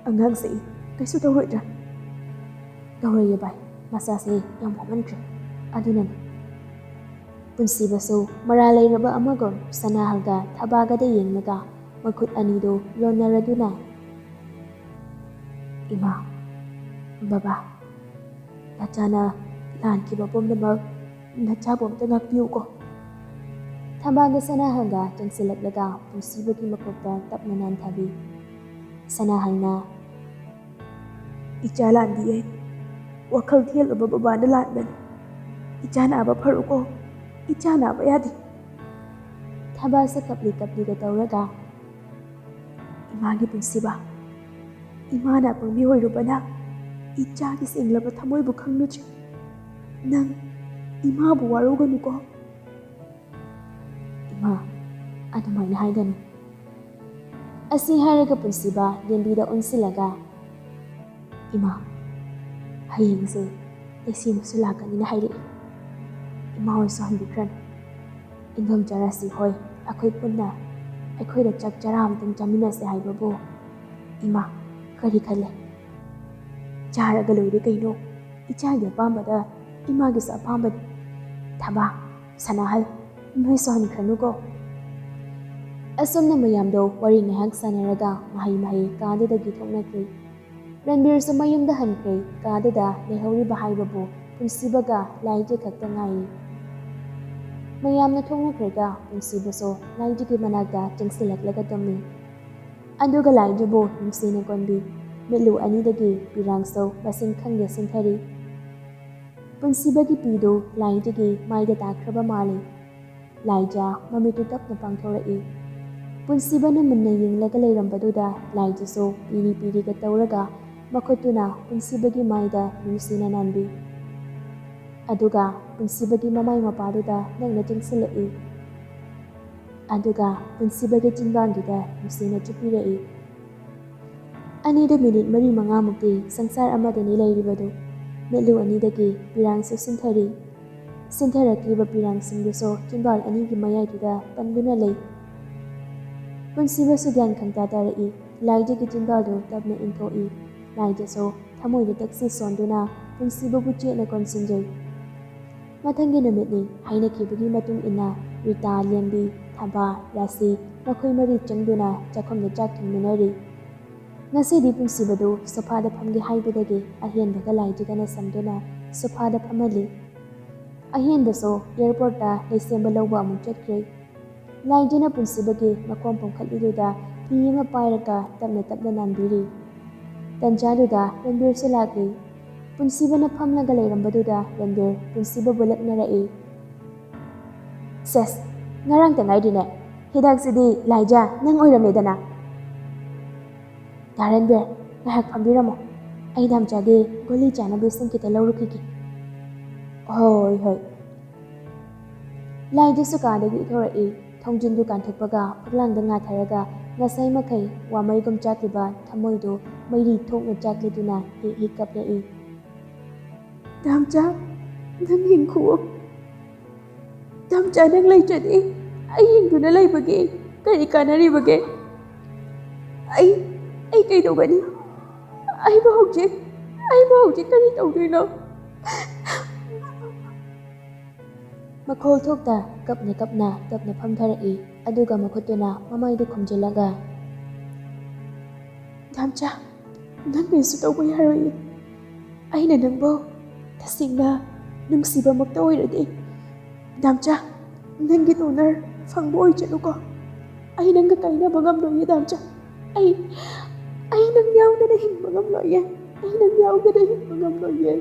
ꯑꯉꯥꯡꯁꯦ ꯀꯩꯁꯨ ꯇꯧꯔꯣꯏꯗ꯭ꯔꯥ? ꯇꯧꯔꯣꯏꯌꯦ ꯚꯥꯏ, ꯃꯁꯥꯁꯦ ꯌꯥꯝ ꯋꯥꯃꯟꯈ꯭ꯔꯦ, ꯑꯗꯨꯅꯅꯤ. ꯄꯨꯟꯁꯤꯕꯁꯨ ꯃꯔꯥ ꯂꯩꯔꯕ ꯑꯃꯒꯨꯝ ꯁꯅꯥꯍꯜꯒ ꯊꯕꯥꯒꯗ ꯌꯦꯡꯂꯒ ꯃꯈꯨꯠ ꯑꯅꯤꯗꯨ ꯂꯣꯟꯅꯔꯗꯨꯅ, ꯏꯃꯥ, ꯕꯕꯥ, ꯅꯆꯥꯅ ꯂꯥꯟꯈꯤꯕ ꯄꯨꯝꯅꯃꯛ ꯅꯆꯥꯕꯨ ꯑꯝꯇ ꯉꯥꯛꯄꯤꯌꯨꯀꯣ. ꯊꯕꯥꯒ ꯁꯅꯥꯍꯜꯒ ꯆꯪꯁꯤꯜꯂꯛꯂꯒ ꯄꯨꯟꯁꯤꯕꯒꯤ ꯃꯀꯣꯛꯇ ꯇꯞꯅ ꯅꯥꯟꯊꯕꯤ. ꯁꯅꯥꯍꯜꯅ, ꯏꯆꯥ ꯂꯥꯟꯗꯤꯌꯦ, ꯋꯥꯈꯜ ꯊꯦꯜꯂꯨꯕ ꯕꯕꯥꯅ ꯂꯥꯟꯕꯅꯤ. ꯏꯆꯥ ꯅꯥꯕ ꯐꯔꯨꯀꯣ, ꯏꯆꯥ ꯅꯥꯕ ꯌꯥꯗꯦ. ꯊꯕꯥꯁꯨ ꯀꯞꯂꯤ ꯀꯞꯂꯤꯒ ꯇꯧꯔꯒ, ꯏꯃꯥꯒꯤ ꯄꯨꯟꯁꯤꯕ, ꯏꯃꯥꯅ ꯑꯄꯪꯕꯤ ꯑꯣꯏꯔꯨꯕꯅ ꯏꯆꯥꯒꯤ ꯁꯦꯡꯂꯕ ꯊꯃꯣꯏꯕꯨ ꯈꯪꯂꯨꯗ꯭ꯔꯤ. ꯅꯪ ꯏꯃꯥꯕꯨ ꯋꯥꯔꯧꯒꯅꯨꯀꯣ. ꯏꯃꯥ, ꯑꯗꯨꯃꯥꯏꯅ ꯍꯥꯏꯒꯅꯨ. ꯑꯁꯤ ꯍꯥꯏꯔꯒ ꯄꯨꯟꯁꯤꯕ ꯂꯦꯝꯕꯤꯗ ꯑꯣꯟꯁꯤꯜꯂꯒ, ꯏꯃꯥ, ꯍꯌꯦꯡꯁꯦ ꯂꯩꯁꯦꯝꯕꯁꯨ ꯂꯥꯛꯀꯅꯤꯅ ꯍꯥꯏꯔꯛꯏ. ꯏꯃꯥ ꯍꯣꯏꯁꯨ ꯍꯟꯕꯤꯈ꯭ꯔꯅꯨ. ꯏꯟꯗꯣꯝꯆꯥ ꯔꯥꯁꯤ ꯍꯣꯏ ꯑꯩꯈꯣꯏ ꯄꯨꯟꯅ ꯑꯩꯈꯣꯏꯗ ꯆꯥꯛ ꯆꯔꯥ ꯑꯃꯇꯪ ꯆꯥꯃꯤꯟꯅꯁꯦ ꯍꯥꯏꯕꯕꯨ ꯏꯃꯥ ꯀꯔꯤ ꯈꯜꯂꯦ? ꯆꯥꯔꯒ ꯂꯣꯏꯔꯦ ꯀꯩꯅꯣ. ꯏꯆꯥꯒꯤ ꯑꯄꯥꯝꯕꯗ ꯏꯃꯥꯒꯤꯁꯨ ꯑꯄꯥꯝꯕꯅꯤ. ꯊꯕꯥ, ꯁꯅꯥꯍꯜ, ꯅꯣꯏꯁꯨ ꯍꯟꯈ꯭ꯔꯅꯨꯀꯣ. ꯑꯁꯨꯝꯅ ꯃꯌꯥꯝꯗꯣ ꯋꯥꯔꯤ ꯉꯥꯏꯍꯥꯛ ꯁꯥꯟꯅꯔꯒ ꯃꯍꯩ ꯀꯥꯗꯨꯗꯒꯤ ꯊꯣꯛꯅꯈ꯭ꯔꯦ. ꯔꯟꯕꯤꯔꯁꯨ ꯃꯌꯨꯝꯗ ꯍꯟꯈ꯭ꯔꯦ. ꯀꯥꯗꯨꯗ ꯂꯩꯍꯧꯔꯤꯕ ꯍꯥꯏꯕꯕꯨ ꯄꯨꯟꯁꯤꯕꯒ ꯂꯥꯏꯖ ꯈꯛꯇ ꯉꯥꯏꯔꯤ. ꯃꯌꯥꯝꯅ ꯊꯣꯛꯅꯈ꯭ꯔꯒ ꯄꯨꯟꯁꯤꯕꯁꯨ ꯂꯥꯏꯖꯒꯤ ꯃꯅꯥꯛꯇ ꯆꯪꯁꯤꯜꯂꯛꯂꯒ ꯇꯨꯝꯃꯤ. ꯑꯗꯨꯒ ꯂꯥꯏꯖꯕꯨ ꯅꯨꯡꯁꯤꯅ ꯀꯣꯟꯕꯤ. ꯃꯤꯠꯂꯨ ꯑꯅꯤꯗꯒꯤ ꯄꯤꯔꯥꯡꯁꯨ ꯃꯁꯤꯡ ꯈꯪꯗꯦ ꯁꯤꯟꯊꯔꯤ. ꯄꯨꯟꯁꯤꯕꯒꯤ ꯄꯤꯗꯨ ꯂꯥꯏꯖꯒꯤ ꯃꯥꯏꯗ ꯇꯥꯈ꯭ꯔꯕ ꯃꯥꯜꯂꯤ. ꯂꯥꯏꯖ ꯃꯃꯤꯠꯇꯨ ꯇꯞꯅ ꯄꯥꯡꯊꯣꯔꯛꯏ. ꯄꯨꯟꯁꯤꯕꯅ ꯃꯨꯟꯅ ꯌꯦꯡꯂꯒ ꯂꯩꯔꯝꯕꯗꯨꯗ ꯂꯥꯏꯖꯁꯨ ꯄꯤꯔꯤ ꯄꯤꯔꯤꯒ ꯇꯧꯔꯒ ꯃꯈꯨꯠꯇꯨꯅ ꯄꯨꯟꯁꯤꯕꯒꯤ ꯃꯥꯏꯗ ꯅꯨꯡꯁꯤꯅ ꯅꯥꯟꯕꯤ. ꯑꯗꯨꯒ ꯄꯨꯟꯁꯤꯕꯒꯤ ꯃꯃꯥꯏ ꯃꯄꯥꯗꯨꯗ ꯅꯛꯅ ꯆꯪꯁꯤꯜꯂꯛꯏ. ꯑꯗꯨꯒ ꯄꯨꯟꯁꯤꯕꯒꯤ ꯆꯤꯟꯕꯥꯟꯗꯨꯗ ꯅꯨꯡꯁꯤꯅ ꯆꯨꯞꯄꯤꯔꯛꯏ. ꯑꯅꯤꯗꯨ ꯃꯤꯅꯤꯠ 4-5ꯃꯨꯛꯇꯤ ꯁꯪꯁꯥꯔ ꯑꯃꯗꯅꯤ ꯂꯩꯔꯤꯕꯗꯨ. ꯃꯤꯠꯂꯨ ꯑꯅꯤꯗꯒꯤ ꯄꯤꯔꯥꯡꯁꯨ ꯁꯤꯟꯊꯔꯤ. ꯁꯤꯟꯊꯔꯛꯂꯤꯕ ꯄꯤꯔꯥꯡꯁꯤꯡꯗꯨꯁꯨ ꯆꯤꯟꯕꯥꯜ ꯑꯅꯤꯒꯤ ꯃꯌꯥꯏꯗꯨꯗ ꯄꯟꯗꯨꯅ ꯂꯩ. ꯄꯨꯟꯁꯤꯕꯁꯨ ꯒ꯭ꯌꯥꯟ ꯈꯪꯇꯥ ꯇꯥꯔꯛꯏ. ꯂꯥꯏꯖꯒꯤ ꯆꯤꯟꯕꯥꯜꯗꯨ ꯇꯞꯅ ꯏꯟꯊꯣꯛꯏ. ꯂꯥꯏꯖꯁꯨ ꯊꯃꯣꯏꯗ ꯇꯛꯁꯤ ꯁꯣꯟꯗꯨꯅ ꯄꯨꯟꯁꯤꯕꯕꯨ ꯆꯦꯠꯅ ꯀꯣꯟꯁꯤꯟꯖꯩ. ꯃꯊꯪꯒꯤ ꯅꯨꯃꯤꯠꯅꯤ. ꯍꯥꯏꯅꯈꯤꯕꯒꯤ ꯃꯇꯨꯡ ꯏꯟꯅ ꯔꯤꯇꯥ, ꯂꯦꯝꯕꯤ, ꯊꯕꯥ, ꯔꯥꯁꯤ ꯃꯈꯣꯏ 4 ꯆꯪꯗꯨꯅ ꯆꯥꯛꯈꯨꯝꯗ ꯆꯥꯛ ꯊꯣꯡꯃꯤꯟꯅꯔꯤ. ꯉꯁꯤꯗꯤ ꯄꯨꯟꯁꯤꯕꯗꯨ ꯁꯣꯐꯥꯗ ꯐꯝꯒꯦ ꯍꯥꯏꯕꯗꯒꯤ ꯑꯍꯦꯟꯕꯒ ꯂꯥꯏꯖꯒꯅ ꯁꯝꯗꯨꯅ ꯁꯣꯐꯥꯗ ꯐꯝꯍꯜꯂꯤ. ꯑꯍꯦꯟꯕꯁꯨ ꯑꯦꯌꯔꯄꯣꯔꯠꯇ ꯂꯩꯁꯦꯝꯕ ꯂꯧꯕ ꯑꯃꯨꯛ ꯆꯠꯈ꯭ꯔꯦ. ꯂꯥꯏꯖꯅ ꯄꯨꯟꯁꯤꯕꯒꯤ ꯃꯈꯣꯡ ꯄꯣꯝꯈꯠꯂꯤꯗꯨꯗ ꯐꯤ ꯑꯃ ꯄꯥꯏꯔꯒ ꯇꯞꯅ ꯇꯞꯅ ꯅꯥꯟꯕꯤꯔꯤ. ꯇꯟꯖꯥꯗꯨꯗ ꯔꯟꯕꯤꯔꯁꯨ ꯂꯥꯛꯂꯤ. ꯄꯨꯟꯁꯤꯕꯅ ꯐꯝꯂꯒ ꯂꯩꯔꯝꯕꯗꯨꯗ ꯔꯟꯕꯤꯔ ꯄꯨꯟꯁꯤꯕꯕꯨ ꯂꯛꯅꯔꯛꯏ. ꯁꯦꯁ, ꯉꯔꯥꯡꯇ ꯉꯥꯏꯔꯤꯅꯦ. ꯍꯤꯗꯥꯛꯁꯤꯗꯤ ꯂꯥꯏꯖ ꯅꯪ ꯑꯣꯏꯔꯝꯃꯦꯗꯅ. ꯗꯥ ꯔꯟꯕꯤꯔ, ꯉꯥꯏꯍꯥꯛ ꯐꯝꯕꯤꯔꯝꯃꯣ. ꯑꯩ ꯗꯥꯝꯆꯥꯒꯤ ꯒꯨꯂꯤ ꯆꯥꯅꯕ ꯏꯁꯤꯡ ꯈꯤꯇ ꯂꯧꯔꯨꯈꯤꯒꯦ. ꯍꯣꯏ. ꯂꯥꯏꯖꯁꯨ ꯀꯥꯗꯒꯤ ꯏꯊꯣꯔꯛꯏ. ꯊꯣꯡꯖꯤꯟꯗꯨ ꯀꯥꯟꯊꯣꯛꯄꯒ ꯐꯛꯂꯥꯡꯗ ꯉꯥꯊꯔꯒ ꯉꯁꯥꯏ ꯃꯈꯩ ꯋꯥꯃꯩꯒꯨꯝ ꯆꯥꯛꯂꯤꯕ ꯊꯃꯣꯏꯗꯨ ꯃꯩꯔꯤ ꯊꯣꯛꯅ ꯆꯥꯛꯂꯗꯨꯅ ꯍꯤꯛ ꯍꯤꯛ ꯀꯞꯂꯛꯏ. ꯗꯥꯝꯆꯥ, ꯅꯪ ꯍꯤꯡꯈꯨꯑꯣ. ꯗꯥꯝꯆꯥ, ꯅꯪ ꯂꯩꯇ꯭ꯔꯗꯤ ꯑꯩ ꯍꯤꯡꯗꯨꯅ ꯂꯩꯕꯒꯦ ꯀꯔꯤ ꯀꯥꯟꯅꯔꯤꯕꯒꯦ? ꯑꯩ ꯀꯩꯗꯧꯒꯅꯤ? ꯑꯩꯕꯨ ꯍꯧꯖꯤꯛ ꯀꯔꯤ ꯇꯧꯗꯣꯏꯅꯣ? ꯃꯈꯣꯜ ꯊꯣꯛꯇ ꯀꯞꯅ ꯀꯞꯅ ꯇꯞꯅ ꯐꯝꯊꯔꯛꯏ. ꯑꯗꯨꯒ ꯃꯈꯨꯠꯇꯨꯅ ꯃꯃꯥꯏꯗꯨ ꯈꯨꯝꯖꯤꯜꯂꯒ, ꯗꯥꯝꯆꯥ, ꯅꯪ ꯀꯔꯤꯁꯨ ꯇꯧꯕ ꯌꯥꯔꯣꯏꯌꯦ. ꯑꯩꯅ ꯅꯪꯕꯨ ꯇꯁꯦꯡꯅ ꯅꯨꯡꯁꯤꯕꯃꯛꯇ ꯑꯣꯏꯔꯗꯤ ꯗꯥꯝꯆꯥ, ꯅꯪꯒꯤ ꯗꯣꯅꯔ ꯐꯪꯕ ꯑꯣꯏꯖꯅꯨꯀꯣ ꯑꯩ ꯅꯪꯒ ꯀꯥꯏꯅꯕ ꯉꯝꯂꯣꯏꯌꯦ ꯗꯥꯝꯆꯥ ꯑꯩ ꯅꯪ ꯌꯥꯎꯗꯅ ꯍꯤꯡꯕ ꯉꯝꯂꯣꯏꯌꯦ ꯑꯩ ꯅꯪ ꯌꯥꯎꯗꯅ ꯍꯤꯡꯕ ꯉꯝꯂꯣꯏꯌꯦ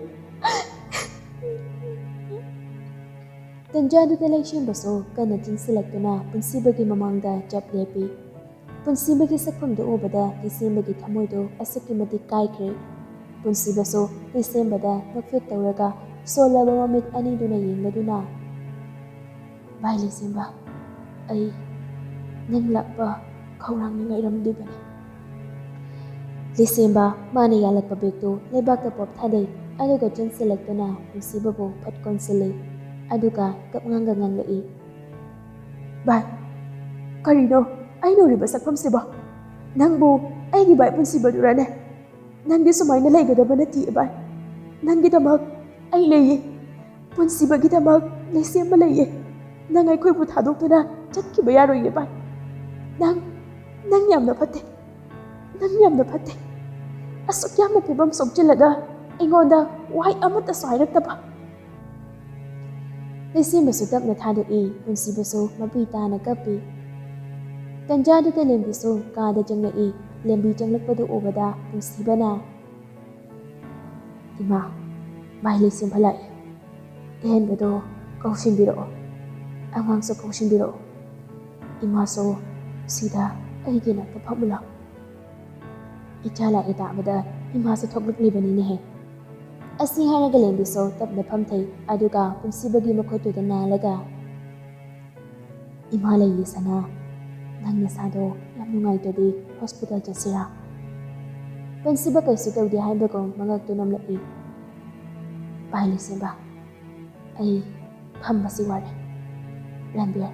ꯇꯟꯖꯥꯗꯨꯗ ꯂꯩꯁꯦꯝꯕꯁꯨ ꯀꯟꯅ ꯆꯤꯟꯁꯤꯜꯂꯛꯇꯨꯅ ꯄꯨꯟꯁꯤꯕꯒꯤ ꯃꯃꯥꯡꯗ ꯆꯞ ꯂꯦꯞꯄꯤ꯫ ꯄꯨꯟꯁꯤꯕꯒꯤ ꯁꯛꯐꯝꯗꯨ ꯎꯕꯗ ꯂꯩꯁꯦꯝꯕꯒꯤ ꯊꯃꯣꯏꯗꯨ ꯑꯁꯨꯛꯀꯤ ꯃꯇꯤꯛ ꯀꯥꯏꯈ꯭ꯔꯦ꯫ ꯄꯨꯟꯁꯤꯕꯁꯨ ꯂꯩꯁꯦꯝꯕꯗ ꯅꯣꯛꯐꯦꯠ ꯇꯧꯔꯒ ꯁꯣꯜꯂꯕ ꯃꯃꯤꯠ ꯑꯅꯤꯗꯨꯅ ꯌꯦꯡꯂꯗꯨꯅ "ꯚꯥꯏ ꯂꯩꯁꯦꯝꯕ, ꯑꯩ ꯅꯪ ꯂꯥꯛꯄ ꯈꯧꯔꯥꯡꯅ ꯉꯥꯏꯔꯝꯂꯤꯕꯅꯤ." ꯂꯩꯁꯦꯝꯕ ꯃꯥꯅ ꯌꯥꯜꯂꯛꯄ ꯕꯦꯒꯇꯨ ꯂꯩꯕꯥꯛꯇ ꯄꯣꯞꯊꯥꯗꯩ ꯑꯗꯨꯒ ꯆꯪꯁꯤꯜꯂꯛꯇꯨꯅ ꯄꯨꯟꯁꯤꯕꯕꯨ ꯐꯠ ꯀꯣꯟꯁꯤꯜꯂꯤ ꯑꯗꯨꯒ ꯀꯞꯉꯥꯡꯒ ꯉꯥꯡꯂꯛꯏ꯫ "ꯚꯥꯏ, ꯀꯔꯤꯅꯣ ꯑꯩꯅ ꯎꯔꯤꯕ ꯁꯛꯐꯝꯁꯤꯕꯣ? ꯅꯪꯕꯨ ꯑꯩꯒꯤ ꯚꯥꯏ ꯄꯨꯟꯁꯤꯕꯗꯨꯔꯅꯦ? ꯅꯪꯗꯤ ꯁꯨꯃꯥꯏꯅ ꯂꯩꯒꯗꯕ ꯅꯠꯇꯤꯌꯦ ꯚꯥꯏ꯫ ꯅꯪꯒꯤꯗꯃꯛ ꯑꯩ ꯂꯩꯌꯦ, ꯄꯨꯟꯁꯤꯕꯒꯤꯗꯃꯛ ꯂꯩꯁꯦꯝꯕ ꯂꯩꯌꯦ꯫ ꯅꯪ ꯑꯩꯈꯣꯏꯕꯨ ꯊꯥꯗꯣꯛꯇꯨꯅ ꯆꯠꯈꯤꯕ ꯌꯥꯔꯣꯏꯌꯦ ꯚꯥꯏ꯫ ꯅꯪ ꯌꯥꯝꯅ ꯐꯠꯇꯦ, ꯅꯪ ꯌꯥꯝꯅ ꯐꯠꯇꯦ꯫ ꯑꯁꯨꯛ ꯌꯥꯝꯅ ꯐꯤꯕꯝ ꯁꯣꯛꯆꯤꯜꯂꯒ ꯑꯩꯉꯣꯟꯗ ꯋꯥꯍꯩ ꯑꯃꯠꯇꯁꯨ ꯍꯥꯏꯔꯛꯇꯕ." ꯂꯩꯁꯦꯝꯕꯁꯨ ꯇꯞꯅ ꯊꯥꯗꯣꯛꯏ, ꯄꯨꯟꯁꯤꯕꯁꯨ ꯃꯄꯤ ꯇꯥꯅ ꯀꯞꯄꯤ꯫ ꯇꯟꯖꯥꯗꯨꯗ ꯂꯦꯝꯕꯤꯁꯨ ꯀꯥꯗ ꯆꯪꯂꯛꯏ꯫ ꯂꯦꯝꯕꯤ ꯆꯪꯂꯛꯄꯗꯨ ꯎꯕꯗ ꯄꯨꯟꯁꯤꯕꯅ "ꯏꯃꯥ, ꯚꯥꯏ ꯂꯩꯁꯦꯝꯕ ꯂꯥꯛꯏ. ꯑꯍꯦꯟꯕꯗꯣ ꯀꯧꯁꯤꯟꯕꯤꯔꯛꯑꯣ, ꯑꯉꯥꯡꯁꯨ ꯀꯧꯁꯤꯟꯕꯤꯔꯛꯑꯣ. ꯏꯃꯥꯁꯨ ꯁꯤꯗ ꯑꯩꯒꯤ ꯅꯥꯛꯇ ꯐꯝꯃꯨ ꯂꯥꯎ." "ꯏꯆꯥ ꯂꯥꯛꯑꯦ ꯇꯥꯕꯗ ꯏꯃꯥꯁꯨ ꯊꯣꯛꯂꯛꯂꯤꯕꯅꯤꯅꯦꯍꯦ." ꯑꯁꯤ ꯍꯥꯏꯔꯒ ꯂꯦꯝꯕꯤꯁꯨ ꯇꯞꯅ ꯐꯝꯊꯩ ꯑꯗꯨꯒ ꯄꯨꯟꯁꯤꯕꯒꯤ ꯃꯈꯨꯠꯇꯨꯗ ꯅꯥꯜꯂꯒ "ꯏꯃꯥ ꯂꯩꯌꯦ ꯁꯅꯥ, ꯅꯪ ꯅꯁꯥꯗꯣ ꯌꯥꯝ ꯅꯨꯡꯉꯥꯏꯇ꯭ꯔꯗꯤ ꯍꯣꯁꯄꯤꯇꯥꯜ ꯆꯠꯁꯤꯔꯥ?" ꯄꯨꯟꯁꯤꯕ ꯀꯩꯁꯨ ꯇꯧꯗꯦ ꯍꯥꯏꯕꯒꯨꯝ ꯃꯉꯛꯇꯨ ꯅꯝꯂꯛꯏ꯫ "ꯚꯥꯏ ꯂꯩꯁꯦꯝꯕ, ꯑꯩ ꯐꯝꯕꯁꯤ ꯋꯥꯔꯦ. ꯔꯟꯕꯤꯔ,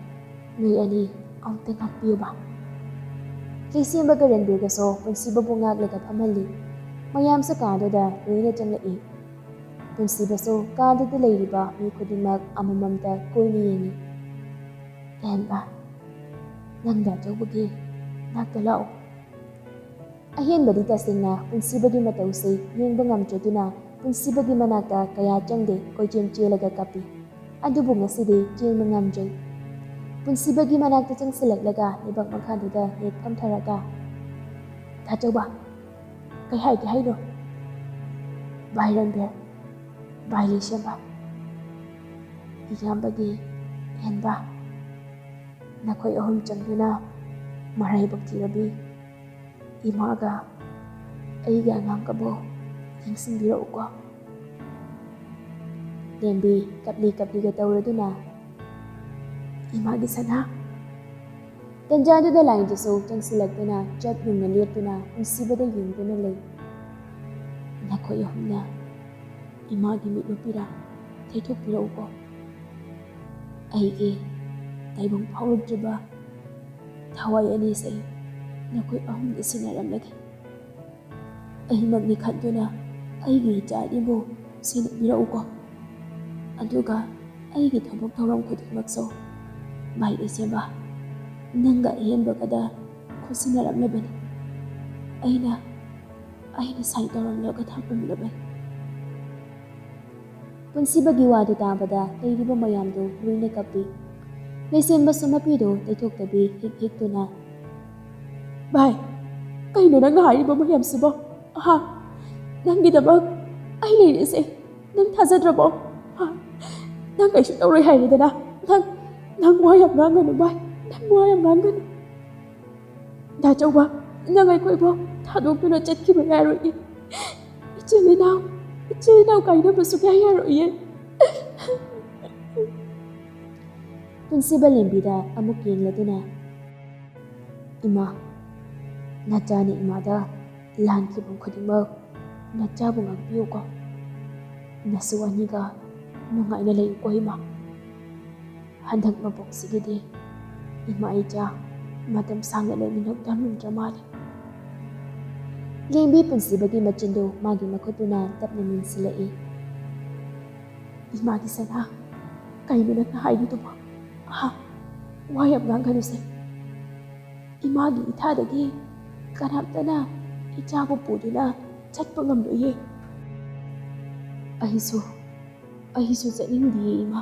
ꯅꯣꯏ ꯑꯅꯤ ꯑꯃꯨꯛꯇ ꯉꯥꯛꯄꯤꯌꯨꯕ." ꯂꯩꯁꯦꯝꯕꯒ ꯔꯟꯕꯤꯔꯒꯁꯨ ꯄꯨꯟꯁꯤꯕꯕꯨ ꯉꯥꯛꯂꯒ ꯐꯝꯍꯜꯂꯤ꯫ ꯃꯌꯥꯝꯁꯨ ꯀꯥꯗꯨꯗ ꯂꯣꯏꯅ ꯆꯪꯂꯛꯏ꯫ ꯄꯨꯟꯁꯤꯕꯁꯨ ꯀꯥꯗꯨꯗ ꯂꯩꯔꯤꯕ ꯃꯤ ꯈꯨꯗꯤꯡꯃꯛ ꯑꯃꯃꯝꯇ ꯀꯣꯏꯅ ꯌꯦꯡꯉꯤ꯫ "ꯑꯍꯦꯟꯕ, ꯅꯪ ꯗꯥꯆꯧꯕꯒꯤ ꯅꯥꯛꯇ ꯂꯥꯛꯑꯣ." ꯑꯍꯦꯟꯕꯗꯤ ꯇꯁꯦꯡꯅ ꯄꯨꯟꯁꯤꯕꯒꯤ ꯃꯇꯧꯁꯤ ꯌꯦꯡꯕ ꯉꯝꯗ꯭ꯔꯗꯨꯅ ꯄꯨꯟꯁꯤꯕꯒꯤ ꯃꯅꯥꯛꯇ ꯀꯌꯥ ꯆꯪꯗꯦ, ꯀꯣꯏꯆꯦꯟ ꯆꯦꯜꯂꯒ ꯀꯞꯄꯤ꯫ ꯑꯗꯨꯕꯨ ꯉꯁꯤꯗꯤ ꯆꯦꯟꯕ ꯉꯝꯗ꯭ꯔꯦ꯫ ꯄꯨꯟꯁꯤꯕꯒꯤ ꯃꯅꯥꯛꯇ ꯆꯪꯁꯤꯜꯂꯛꯂꯒ ꯂꯩꯕꯥꯛ ꯃꯈꯥꯗꯨꯗ ꯍꯦꯛ ꯐꯝꯊꯔꯒ "ꯗꯥꯆꯧꯕ, ꯀꯩ ꯍꯥꯏꯒꯦ ꯍꯥꯏꯅꯣ?" "ꯚꯥꯏ ꯔꯟꯕꯤꯔ, ꯚꯥꯏ ꯂꯩꯁꯦꯝꯕ, ꯏꯌꯥꯝꯕꯒꯤ ꯑꯍꯦꯟꯕ, ꯅꯈꯣꯏ ꯑꯍꯨꯝ ꯆꯪꯗꯨꯅ ꯃꯔꯥꯏꯕꯛ ꯊꯤꯔꯕꯤ ꯏꯃꯥꯒ ꯑꯩꯒꯤ ꯑꯉꯥꯡꯒꯕꯨ ꯌꯦꯡꯁꯤꯟꯕꯤꯔꯛꯎꯀꯣ." ꯂꯦꯝꯕꯤ ꯀꯞꯂꯤ ꯀꯞꯂꯤꯒ ꯇꯧꯔꯗꯨꯅ "ꯏꯃꯥꯒꯤ ꯁꯅꯥ." ꯇꯟꯖꯥꯗꯨꯗ ꯂꯥꯏꯟꯗꯨꯁꯨ ꯆꯪꯁꯤꯜꯂꯛꯇꯨꯅ ꯆꯞ ꯌꯨꯡꯅ ꯂꯦꯞꯇꯨꯅ ꯄꯨꯟꯁꯤꯕꯗ ꯌꯦꯡꯗꯨꯅ ꯂꯩ꯫ "ꯅꯈꯣꯏ ꯑꯍꯨꯝꯅ ꯏꯃꯥꯒꯤ ꯃꯤꯠꯂꯨꯄꯤꯔꯥ ꯊꯩꯊꯣꯛꯄꯤꯔꯛꯎꯀꯣ. ꯑꯩꯒꯤ ꯇꯥꯏꯕꯪ ꯐꯥꯎꯔꯛꯇ꯭ꯔꯤꯕ ꯊꯋꯥꯏ ꯑꯅꯤꯁꯦ ꯅꯈꯣꯏ ꯑꯍꯨꯝꯗ ꯁꯤꯟꯅꯔꯝꯂꯒꯦ. ꯑꯩꯃꯛꯅꯤ ꯈꯟꯗꯨꯅ ꯑꯩꯒꯤ ꯏꯆꯥ ꯑꯅꯤꯕꯨ ꯁꯦꯟꯅꯕꯤꯔꯛꯎꯀꯣ. ꯑꯗꯨꯒ ꯑꯩꯒꯤ ꯊꯕꯛ ꯊꯧꯔꯝ ꯈꯨꯗꯤꯡꯃꯛꯁꯨ ꯚꯥꯏ ꯂꯩꯁꯦꯝꯕ, ꯅꯪꯒ ꯑꯍꯦꯟꯕꯒꯗ ꯈꯨꯠꯁꯤꯟꯅꯔꯝꯂꯕꯅꯤ. ꯑꯩꯅ ꯁꯥꯏꯟ ꯇꯧꯔꯝꯂꯒ ꯊꯝꯂꯝꯂꯕꯅꯤ." ꯄꯨꯟꯁꯤꯕꯒꯤ ꯋꯥꯗꯨ ꯇꯥꯕꯗ ꯂꯩꯔꯤꯕ ꯃꯌꯥꯝꯗꯨ ꯂꯣꯏꯅ ꯀꯞꯄꯤ꯫ ꯂꯩꯁꯦꯝꯕꯁꯨ ꯃꯄꯤꯗꯨ ꯇꯩꯊꯣꯛꯇꯕꯤ ꯍꯤꯛ ꯍꯤꯛꯇꯨꯅ "ꯚꯥꯏ, ꯀꯩꯅꯣ ꯅꯪꯅ ꯍꯥꯏꯔꯤꯕ ꯃꯌꯥꯝꯁꯤꯕꯣ? ꯅꯪꯒꯤꯗꯃꯛ ꯑꯩ ꯂꯩꯔꯤꯁꯦ ꯅꯪ ꯊꯥꯖꯗ꯭ꯔꯕꯣ? ꯅꯪ ꯀꯩꯁꯨ ꯇꯧꯔꯣꯏ ꯍꯥꯏꯔꯦꯗꯅ? ꯅꯪ ꯋꯥ ꯌꯥꯝ ꯉꯥꯡꯒꯅꯨ ꯚꯥꯏ, ꯅꯪ ꯋꯥ ꯌꯥꯝ ꯉꯥꯡꯒꯅꯨ. ꯗꯥꯆꯧꯕ, ꯅꯪ ꯑꯩꯈꯣꯏꯕꯨ ꯊꯥꯗꯣꯛꯇꯨꯅ ꯆꯠꯈꯤꯕ ꯌꯥꯔꯣꯏꯌꯦ. ꯏꯆꯤꯜ ꯏꯅꯥꯎ ꯀꯥꯏꯅꯕ ꯁꯨꯛꯌꯥ ꯌꯥꯔꯣꯏꯌꯦ." ꯄꯨꯟꯁꯤꯕ ꯂꯦꯝꯕꯤꯗ ꯑꯃꯨꯛ ꯌꯦꯡꯂꯗꯨꯅ "ꯏꯃꯥ, ꯅꯆꯥꯅ ꯏꯃꯥꯗ ꯂꯥꯟꯈꯤꯕ ꯈꯨꯗꯤꯡꯃꯛ ꯅꯆꯥꯕꯨ ꯉꯥꯛꯄꯤꯌꯨꯀꯣ. ꯅꯁꯨ ꯑꯅꯤꯒ ꯅꯨꯡꯉꯥꯏꯅ ꯂꯩꯌꯨꯀꯣ ꯏꯃꯥ. ꯍꯟꯗꯛ ꯃꯄꯣꯛꯁꯤꯒꯤꯗꯤ ꯏꯃꯥ ꯏꯆꯥ ꯃꯇꯝ ꯁꯥꯡꯅ ꯂꯩꯃꯤꯟꯅꯧ ꯇꯝꯂꯝꯗ꯭ꯔ ꯃꯥꯜꯂꯦ." ꯂꯦꯝꯕꯤ ꯄꯨꯟꯁꯤꯕꯒꯤ ꯃꯆꯤꯟꯗꯨ ꯃꯥꯒꯤ ꯃꯈꯨꯠꯇꯨꯅ ꯇꯞꯅ ꯃꯦꯟꯁꯤꯜꯂꯛꯏ꯫ "ꯏꯃꯥꯒꯤ ꯁꯅꯥ, ꯀꯩꯅꯣ ꯅꯪꯅ ꯍꯥꯏꯔꯤꯗꯨꯕꯣ? ꯋꯥ ꯌꯥꯝ ꯉꯥꯡꯒꯅꯨꯁꯦ. ꯏꯃꯥꯒꯤ ꯏꯊꯥꯗꯒꯤ ꯀꯅꯥꯝꯇꯅ ꯏꯆꯥꯕꯨ ꯄꯨꯗꯨꯅ ꯆꯠꯄ ꯉꯝꯂꯣꯏꯌꯦ." "ꯑꯩꯁꯨ ꯆꯠꯅꯤꯡꯗꯤꯌꯦ ꯏꯃꯥ.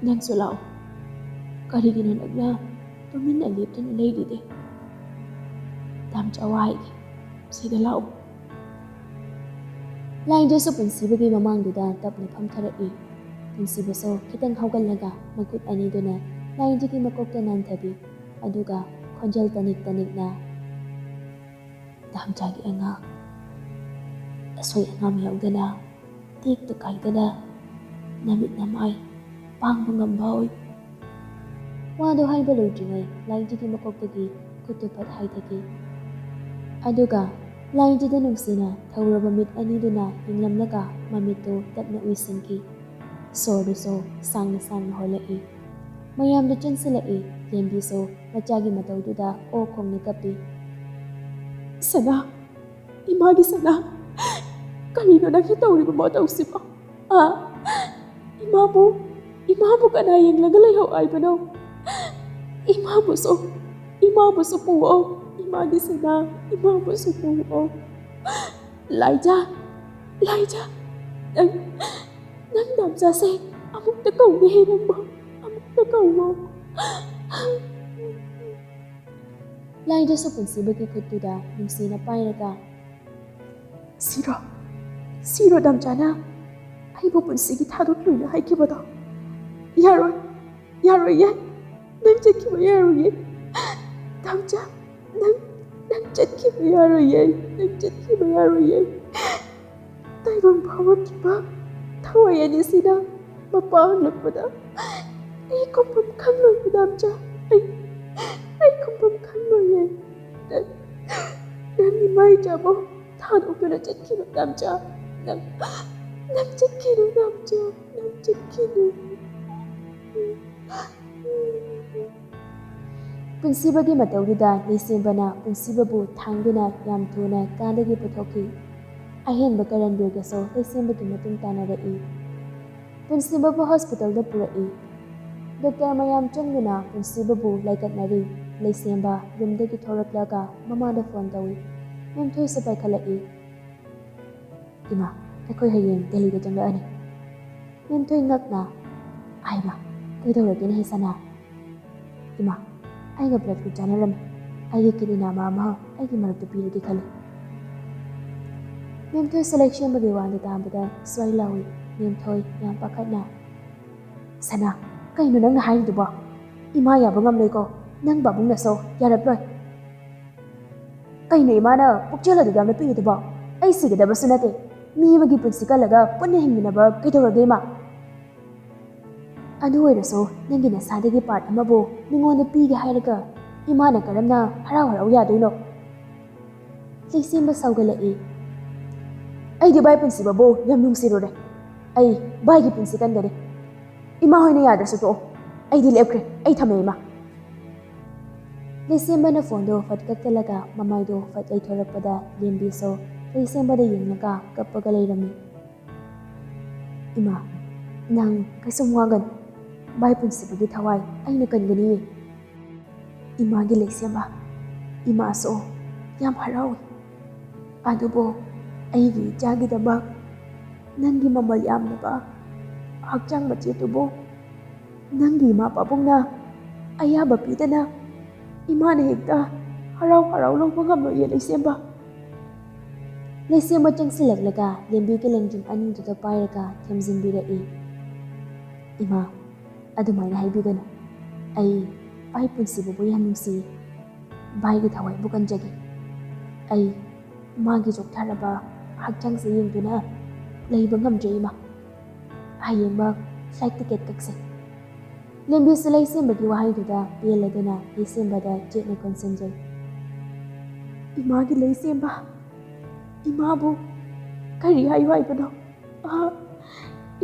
ꯅꯪꯁꯨ ꯂꯥꯛꯑꯣ ꯀꯔꯤꯒꯤꯅꯣ ꯅꯪꯅ ꯇꯨꯃꯤꯟꯅ ꯂꯦꯞꯇꯨꯅ ꯂꯩꯔꯤꯗꯤ ꯗꯥꯝꯆꯥ ꯋꯥ ꯍꯥꯏꯒꯦ ꯁꯤꯗ ꯂꯥꯛꯑꯣ ꯂꯥꯏꯟꯖꯁꯨ ꯄꯨꯟꯁꯤꯕꯒꯤ ꯃꯃꯥꯡꯗꯨꯗ ꯇꯞꯅ ꯐꯝꯊꯔꯛꯏ ꯄꯨꯟꯁꯤꯕꯁꯨ ꯈꯤꯇꯪ ꯍꯧꯒꯠꯂꯒ ꯃꯈꯨꯠ ꯑꯅꯤꯗꯨꯅ ꯂꯥꯏꯟꯖꯒꯤ ꯃꯀꯣꯛꯇ ꯅꯥꯟꯊꯕꯤ ꯑꯗꯨꯒ ꯈꯣꯟꯖꯦꯜ ꯇꯅꯤꯛ ꯇꯅꯤꯛꯅ ꯗꯥꯝꯆꯥꯒꯤ ꯑꯉꯥꯡ ꯑꯁꯣꯏ ꯑꯉꯥꯝ ꯌꯥꯎꯗꯅ ꯇꯦꯛꯇ ꯀꯥꯏꯗꯅ ꯅꯃꯤꯠ ꯅꯃꯥꯏ ꯄꯥꯡꯕ ꯉꯝꯕ ꯑꯣꯏ ꯋꯥꯗꯣ ꯍꯥꯏꯕ ꯂꯣꯏꯗ꯭ꯔꯤꯉꯩ ꯂꯥꯏꯟꯖꯒꯤ ꯃꯀꯣꯛꯇꯒꯤ ꯈꯨꯠꯇꯨ ꯐꯠ ꯍꯥꯏꯊꯈꯤ ꯑꯗꯨꯒ ꯂꯥꯏꯟꯖꯗ ꯅꯨꯡꯁꯤꯅ ꯊꯧꯔꯕ ꯃꯤꯠ ꯑꯅꯤꯗꯨꯅ ꯌꯦꯡꯂꯝꯂꯒ ꯃꯃꯤꯠꯇꯨ ꯇꯞꯅ ꯎꯏꯁꯤꯟꯈꯤ ꯁꯣꯔꯗꯨꯁꯨ ꯁꯥꯡꯅ ꯁꯥꯡꯅ ꯍꯣꯜꯂꯛꯏ ꯃꯌꯥꯝꯗꯨ ꯆꯪꯁꯤꯜꯂꯛꯏ ꯂꯦꯝꯕꯤꯁꯨ ꯃꯆꯥꯒꯤ ꯃꯇꯧꯗꯨꯗ ꯑꯣ ꯈꯣꯡꯅ ꯀꯞꯄꯤ ꯁꯅꯥ ꯏꯃꯥꯒꯤ ꯁꯅꯥ ꯀꯔꯤꯅꯣ ꯅꯪꯒꯤ ꯇꯧꯔꯤꯕ ꯃꯇꯧꯁꯤꯕꯣ ꯏꯃꯥꯕꯨ ꯀꯅꯥ ꯌꯦꯡꯂꯒ ꯂꯩꯍꯧ ꯍꯥꯏꯕꯅꯣ 이마부서 부어 이마기 세나 이마부서 부어 라이자 난 남자세 아무것도 cầu nghe nang mo amukt도 cầu mo ꯂꯥꯏꯟꯖꯁꯨ ꯄꯨꯟꯁꯤꯕꯒꯤ ꯈꯨꯠꯇꯨꯗ ꯅꯨꯡꯁꯤꯅ ꯄꯥꯏꯔꯒ 시로 남자나 아이보 분식이 타도로이나 하이키보다 야로예 난 제키보 야로예 남자 난 제키보 야로예 따이번 바보키바 타와야니 시나 마빠한 럭보다 이 컴펌 칸로이 남자 아이 컴펌 칸로예 난 이마이 잡어 타도로나 제키보 남자 난 제키는 남자 난 제키는 ꯄꯨꯟꯁꯤꯕꯒꯤ ꯃꯇꯧꯗꯨꯗ ꯂꯩꯁꯦꯝꯕꯅ ꯄꯨꯟꯁꯤꯕꯕꯨ ꯊꯥꯡꯗꯨꯅ ꯌꯥꯝ ꯊꯨꯅ ꯀꯥꯗꯒꯤ ꯄꯨꯊꯣꯛꯈꯤ ꯑꯍꯦꯟꯕ ꯀꯔꯟꯕꯤꯔꯒꯁꯨ ꯂꯩꯁꯦꯝꯕꯒꯤ ꯃꯇꯨꯡ ꯇꯥꯟꯅꯔꯛꯏ ꯄꯨꯟꯁꯤꯕꯕꯨ ꯍꯣꯁꯄꯤꯇꯥꯜꯗ ꯄꯨꯔꯛꯏ ꯗꯣꯛꯇꯔ ꯃꯌꯥꯝ ꯆꯪꯗꯨꯅ ꯄꯨꯟꯁꯤꯕꯕꯨ ꯂꯥꯏꯀꯠꯅꯔꯤ ꯂꯩꯁꯦꯝꯕ ꯔꯨꯝꯗꯒꯤ ꯊꯣꯔꯛꯂꯒ ꯃꯃꯥꯗ ꯐꯣꯟ ꯇꯧꯏ ꯃꯦꯝꯊꯣꯏꯁꯨ ꯄꯥꯏꯈꯠꯂꯛꯏ ꯏꯃꯥ ꯑꯩꯈꯣꯏ ꯍꯌꯦꯡ ꯗꯦꯜꯂꯤꯗ ꯆꯪꯂꯛꯑꯅꯤ ꯃꯦꯝꯊꯣꯏ ꯉꯛꯅ ꯍꯥꯏꯃ ꯀꯩꯗꯧꯔꯒꯦꯅ ꯍꯩꯁꯅꯥ ꯏꯃꯥ ꯑꯩꯒ ꯕ꯭ꯂꯗ ꯒ꯭ꯔꯨꯞ ꯆꯥꯟꯅꯔꯝꯃꯤ ꯑꯩꯒꯤ ꯀꯤꯗꯅꯤ ꯅꯥꯝꯃ ꯑꯃ ꯑꯩꯒꯤ ꯃꯔꯛꯇ ꯄꯤꯔꯒꯦ ꯈꯜꯂꯤ ꯃꯦꯝꯊꯣꯏꯁꯨ ꯂꯩꯁꯦꯝꯕꯒꯤ ꯋꯥꯗꯨ ꯇꯥꯕꯗ ꯁ꯭ꯋꯥꯏ ꯂꯥꯎꯏ ꯃꯦꯝꯊꯣꯏ ꯌꯥꯝ ꯄꯥꯈꯠꯅ ꯁꯅꯥ ꯀꯩꯅꯣ ꯅꯪꯅ ꯍꯥꯏꯔꯤꯗꯨꯕꯣ ꯏꯃꯥ ꯌꯥꯕ ꯉꯝꯂꯣꯏꯀꯣ ꯅꯪ ꯕꯥꯕꯨꯡꯅꯁꯨ ꯌꯥꯔꯛꯂꯣꯏ ꯀꯩꯅꯣ ꯏꯃꯥꯅ ꯄꯨꯛꯆꯦꯜ ꯑꯗꯨ ꯌꯥꯝꯅ ꯄꯤꯔꯤꯗꯨꯕꯣ ꯑꯩ ꯁꯤꯒꯗꯕꯁꯨ ꯅꯠꯇꯦ ꯃꯤ ꯑꯃꯒꯤ ꯄꯨꯟꯁꯤ ꯀꯜꯂꯒ ꯄꯨꯟꯅ ꯍꯤꯡꯃꯤꯟꯅꯕ ꯀꯩꯗꯧꯔꯒꯦ ꯏꯃꯥ ꯑꯗꯨ ꯑꯣꯏꯔꯁꯨ ꯅꯪꯒꯤ ꯅꯁꯥꯗꯒꯤ ꯄꯥꯔꯠ ꯑꯃꯕꯨ ꯃꯤꯉꯣꯟꯗ ꯄꯤꯒꯦ ꯍꯥꯏꯔꯒ ꯏꯃꯥꯅ ꯀꯔꯝꯅ ꯍꯔꯥꯎ ꯌꯥꯗꯣꯏꯅꯣ ꯂꯩꯁꯦꯝꯕ ꯁꯥꯎꯒꯠꯂꯛꯏ ꯑꯩꯗꯤ ꯚꯥꯏ ꯄꯨꯟꯁꯤꯕꯕꯨ ꯌꯥꯝ ꯅꯨꯡꯁꯤꯔꯨꯔꯦ ꯑꯩ ꯚꯥꯏꯒꯤ ꯄꯨꯟꯁꯤ ꯀꯟꯒꯅꯤ ꯏꯃꯥ ꯍꯣꯏꯅ ꯌꯥꯗ꯭ꯔꯁꯨ ꯇꯣꯛꯑꯣ ꯑꯩꯗꯤ ꯂꯦꯞꯈ꯭ꯔꯦ ꯑꯩ ꯊꯝꯃꯦ ꯏꯃꯥ ꯂꯩꯁꯦꯝꯕꯅ ꯐꯣꯟꯗꯣ ꯐꯠ ꯀꯛꯊꯠꯂꯒ ꯃꯃꯥꯏꯗꯣ ꯐꯠ ꯂꯩꯊꯣꯔꯛꯄꯗ ꯂꯦꯝꯕꯤꯁꯨ ꯂꯩꯁꯦꯝꯕꯗ ꯌꯦꯡꯂꯒ ꯀꯞꯄꯒ ꯂꯩꯔꯝꯃꯤ ꯏꯃꯥ ꯅꯪ ꯀꯩꯁꯨꯝ ꯋꯥꯒꯅꯨ ꯚꯥꯏ ꯄꯨꯟꯁꯤꯕꯒꯤ ꯊꯋꯥꯏ ꯑꯩꯅ ꯀꯟꯒꯅꯤꯌꯦ 이마기 ꯂꯩꯁꯦꯝꯕ 이마ꯁꯨ ꯌꯥꯝ ꯍꯔꯥꯎꯏ ꯑꯗꯨꯕꯨ ꯑꯩꯒꯤ ꯏꯆꯥꯒꯤꯗꯃꯛ ꯅꯪꯒꯤ ꯃꯃꯜ ꯌꯥꯝꯂꯕ ꯍꯛꯆꯥꯡ ꯃꯆꯦꯠꯇꯨꯕꯨ ꯅꯪꯒꯤ ꯏꯃꯥ ꯄꯥꯕꯨꯡꯅ ꯑꯌꯥꯕ ꯄꯤꯗꯅ ꯏꯃꯥꯅ ꯍꯦꯛꯇ ꯍꯔꯥꯎ ꯂꯧꯕ ꯉꯝꯂꯣꯏꯌꯦ ꯂꯩꯁꯦꯝꯕ ꯂꯩꯁꯦꯝꯕ ꯆꯪꯁꯤꯜꯂꯛꯂꯒ ꯂꯦꯝꯕꯤꯒꯤ ꯂꯦꯡꯖꯨꯝ ꯑꯅꯤꯗꯨꯗ ꯄꯥꯏꯔꯒ ꯊꯦꯝꯖꯤꯟꯕꯤꯔꯛꯏ ꯏꯃꯥ ꯑꯗꯨꯃꯥꯏꯅ ꯍꯥꯏꯕꯤꯒꯅꯨ ꯑꯩ ꯚꯥꯏ ꯄꯨꯟꯁꯤꯕꯕꯨ ꯌꯥꯝ ꯅꯨꯡꯁꯤꯌꯦ ꯚꯥꯏꯒꯤ ꯊꯋꯥꯏꯕꯨ ꯀꯟꯖꯒꯦ ꯑꯩ ꯃꯥꯒꯤ ꯆꯣꯛꯊꯔꯕ ꯍꯛꯆꯥꯡꯁꯦ ꯌꯦꯡꯗꯨꯅ ꯂꯩꯕ ꯉꯝꯗ꯭ꯔꯦ ꯏꯃꯥ ꯍꯌꯦꯡꯃꯛ ꯐ꯭ꯂꯥꯏꯠ ꯇꯤꯀꯦꯠ ꯀꯛꯁꯦ ꯂꯦꯝꯕꯤꯁꯨ ꯂꯩꯁꯦꯝꯕꯒꯤ ꯋꯥꯍꯩꯗꯨꯗ ꯄꯦꯜꯂꯗꯨꯅ ꯂꯩꯁꯦꯝꯕꯗ ꯆꯦꯠꯅ ꯀꯣꯟꯁꯤꯟꯖꯩ 이마기 ꯂꯩꯁꯦꯝꯕ 이마ꯕꯨ ꯀꯔꯤ ꯍꯥꯏꯌꯨ ꯍꯥꯏꯕꯅꯣ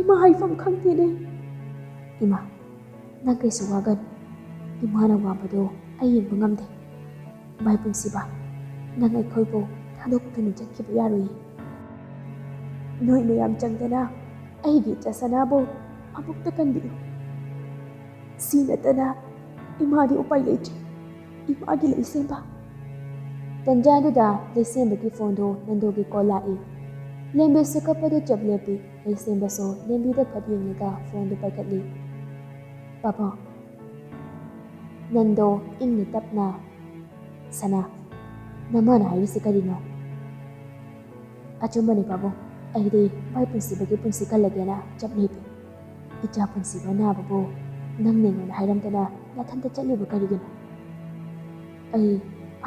이마 ꯍꯥꯏꯐꯝ ꯈꯪꯗꯦꯅꯦ ꯏꯃꯥ ꯅꯪ ꯀꯩꯁꯨ ꯋꯥꯒꯅꯨ ꯏꯃꯥꯅ ꯋꯥꯕꯗꯣ ꯑꯩ ꯌꯦꯡꯕ ꯉꯝꯗꯦ ꯚꯥꯏ ꯄꯨꯟꯁꯤꯕ ꯅꯪ ꯑꯩꯈꯣꯏꯕꯨ ꯊꯥꯗꯣꯛꯇꯨꯅ ꯆꯠꯈꯤꯕ ꯌꯥꯔꯣꯏꯌꯦ ꯅꯣꯏ ꯃꯌꯥꯝ ꯆꯪꯗꯅ ꯑꯩꯒꯤ ꯏꯆꯥ ꯁꯅꯥꯕꯨ ꯑꯃꯨꯛꯇ ꯀꯟꯕꯤꯌꯨ ꯁꯤ ꯅꯠꯇꯅ ꯏꯃꯥꯗꯤ ꯎꯄꯥꯏ ꯂꯩꯇ꯭ꯔꯦ 이마기 ꯂꯩꯁꯦꯝꯕ ꯇꯟꯖꯥꯗꯨꯗ ꯂꯩꯁꯦꯝꯕꯒꯤ ꯐꯣꯟꯗꯣ ꯅꯟꯗꯣꯒꯤ ꯀꯣꯜ ꯂꯥꯛꯏ ꯂꯦꯝꯕꯤꯁꯨ ꯀꯞꯄꯗꯨ ꯆꯞ ꯂꯦꯞꯄꯤ ꯂꯩꯁꯦꯝꯕꯁꯨ ꯂꯦꯝꯕꯤꯗ ꯐꯠ ꯌꯦꯡꯂꯒ ꯐꯣꯟꯗꯨ ꯄꯥꯏꯈꯠꯂꯤ ꯄꯥꯕꯨꯡ. ꯅꯟꯗꯣ ꯏꯪꯅ ꯇꯞꯅ, ꯁꯅꯥ, ꯅꯃꯥꯅ ꯍꯥꯏꯔꯤꯁꯤ ꯀꯔꯤꯅꯣ? ꯑꯆꯨꯝꯕꯅꯤ ꯄꯥꯕꯨꯡ. ꯑꯩꯗꯤ ꯚꯥꯏ ꯄꯨꯟꯁꯤꯕꯒꯤ ꯄꯨꯟꯁꯤ ꯀꯜꯂꯒꯦꯅ ꯆꯞ ꯂꯦꯞꯄꯤ. ꯏꯆꯥ ꯄꯨꯟꯁꯤꯕ ꯅꯥꯕꯕꯨ ꯅꯪ ꯑꯩꯉꯣꯟꯗ ꯍꯥꯏꯔꯝꯗꯅ ꯅꯊꯟꯇ ꯆꯠꯂꯤꯕ ꯀꯔꯤꯒꯤꯅꯣ? ꯑꯩ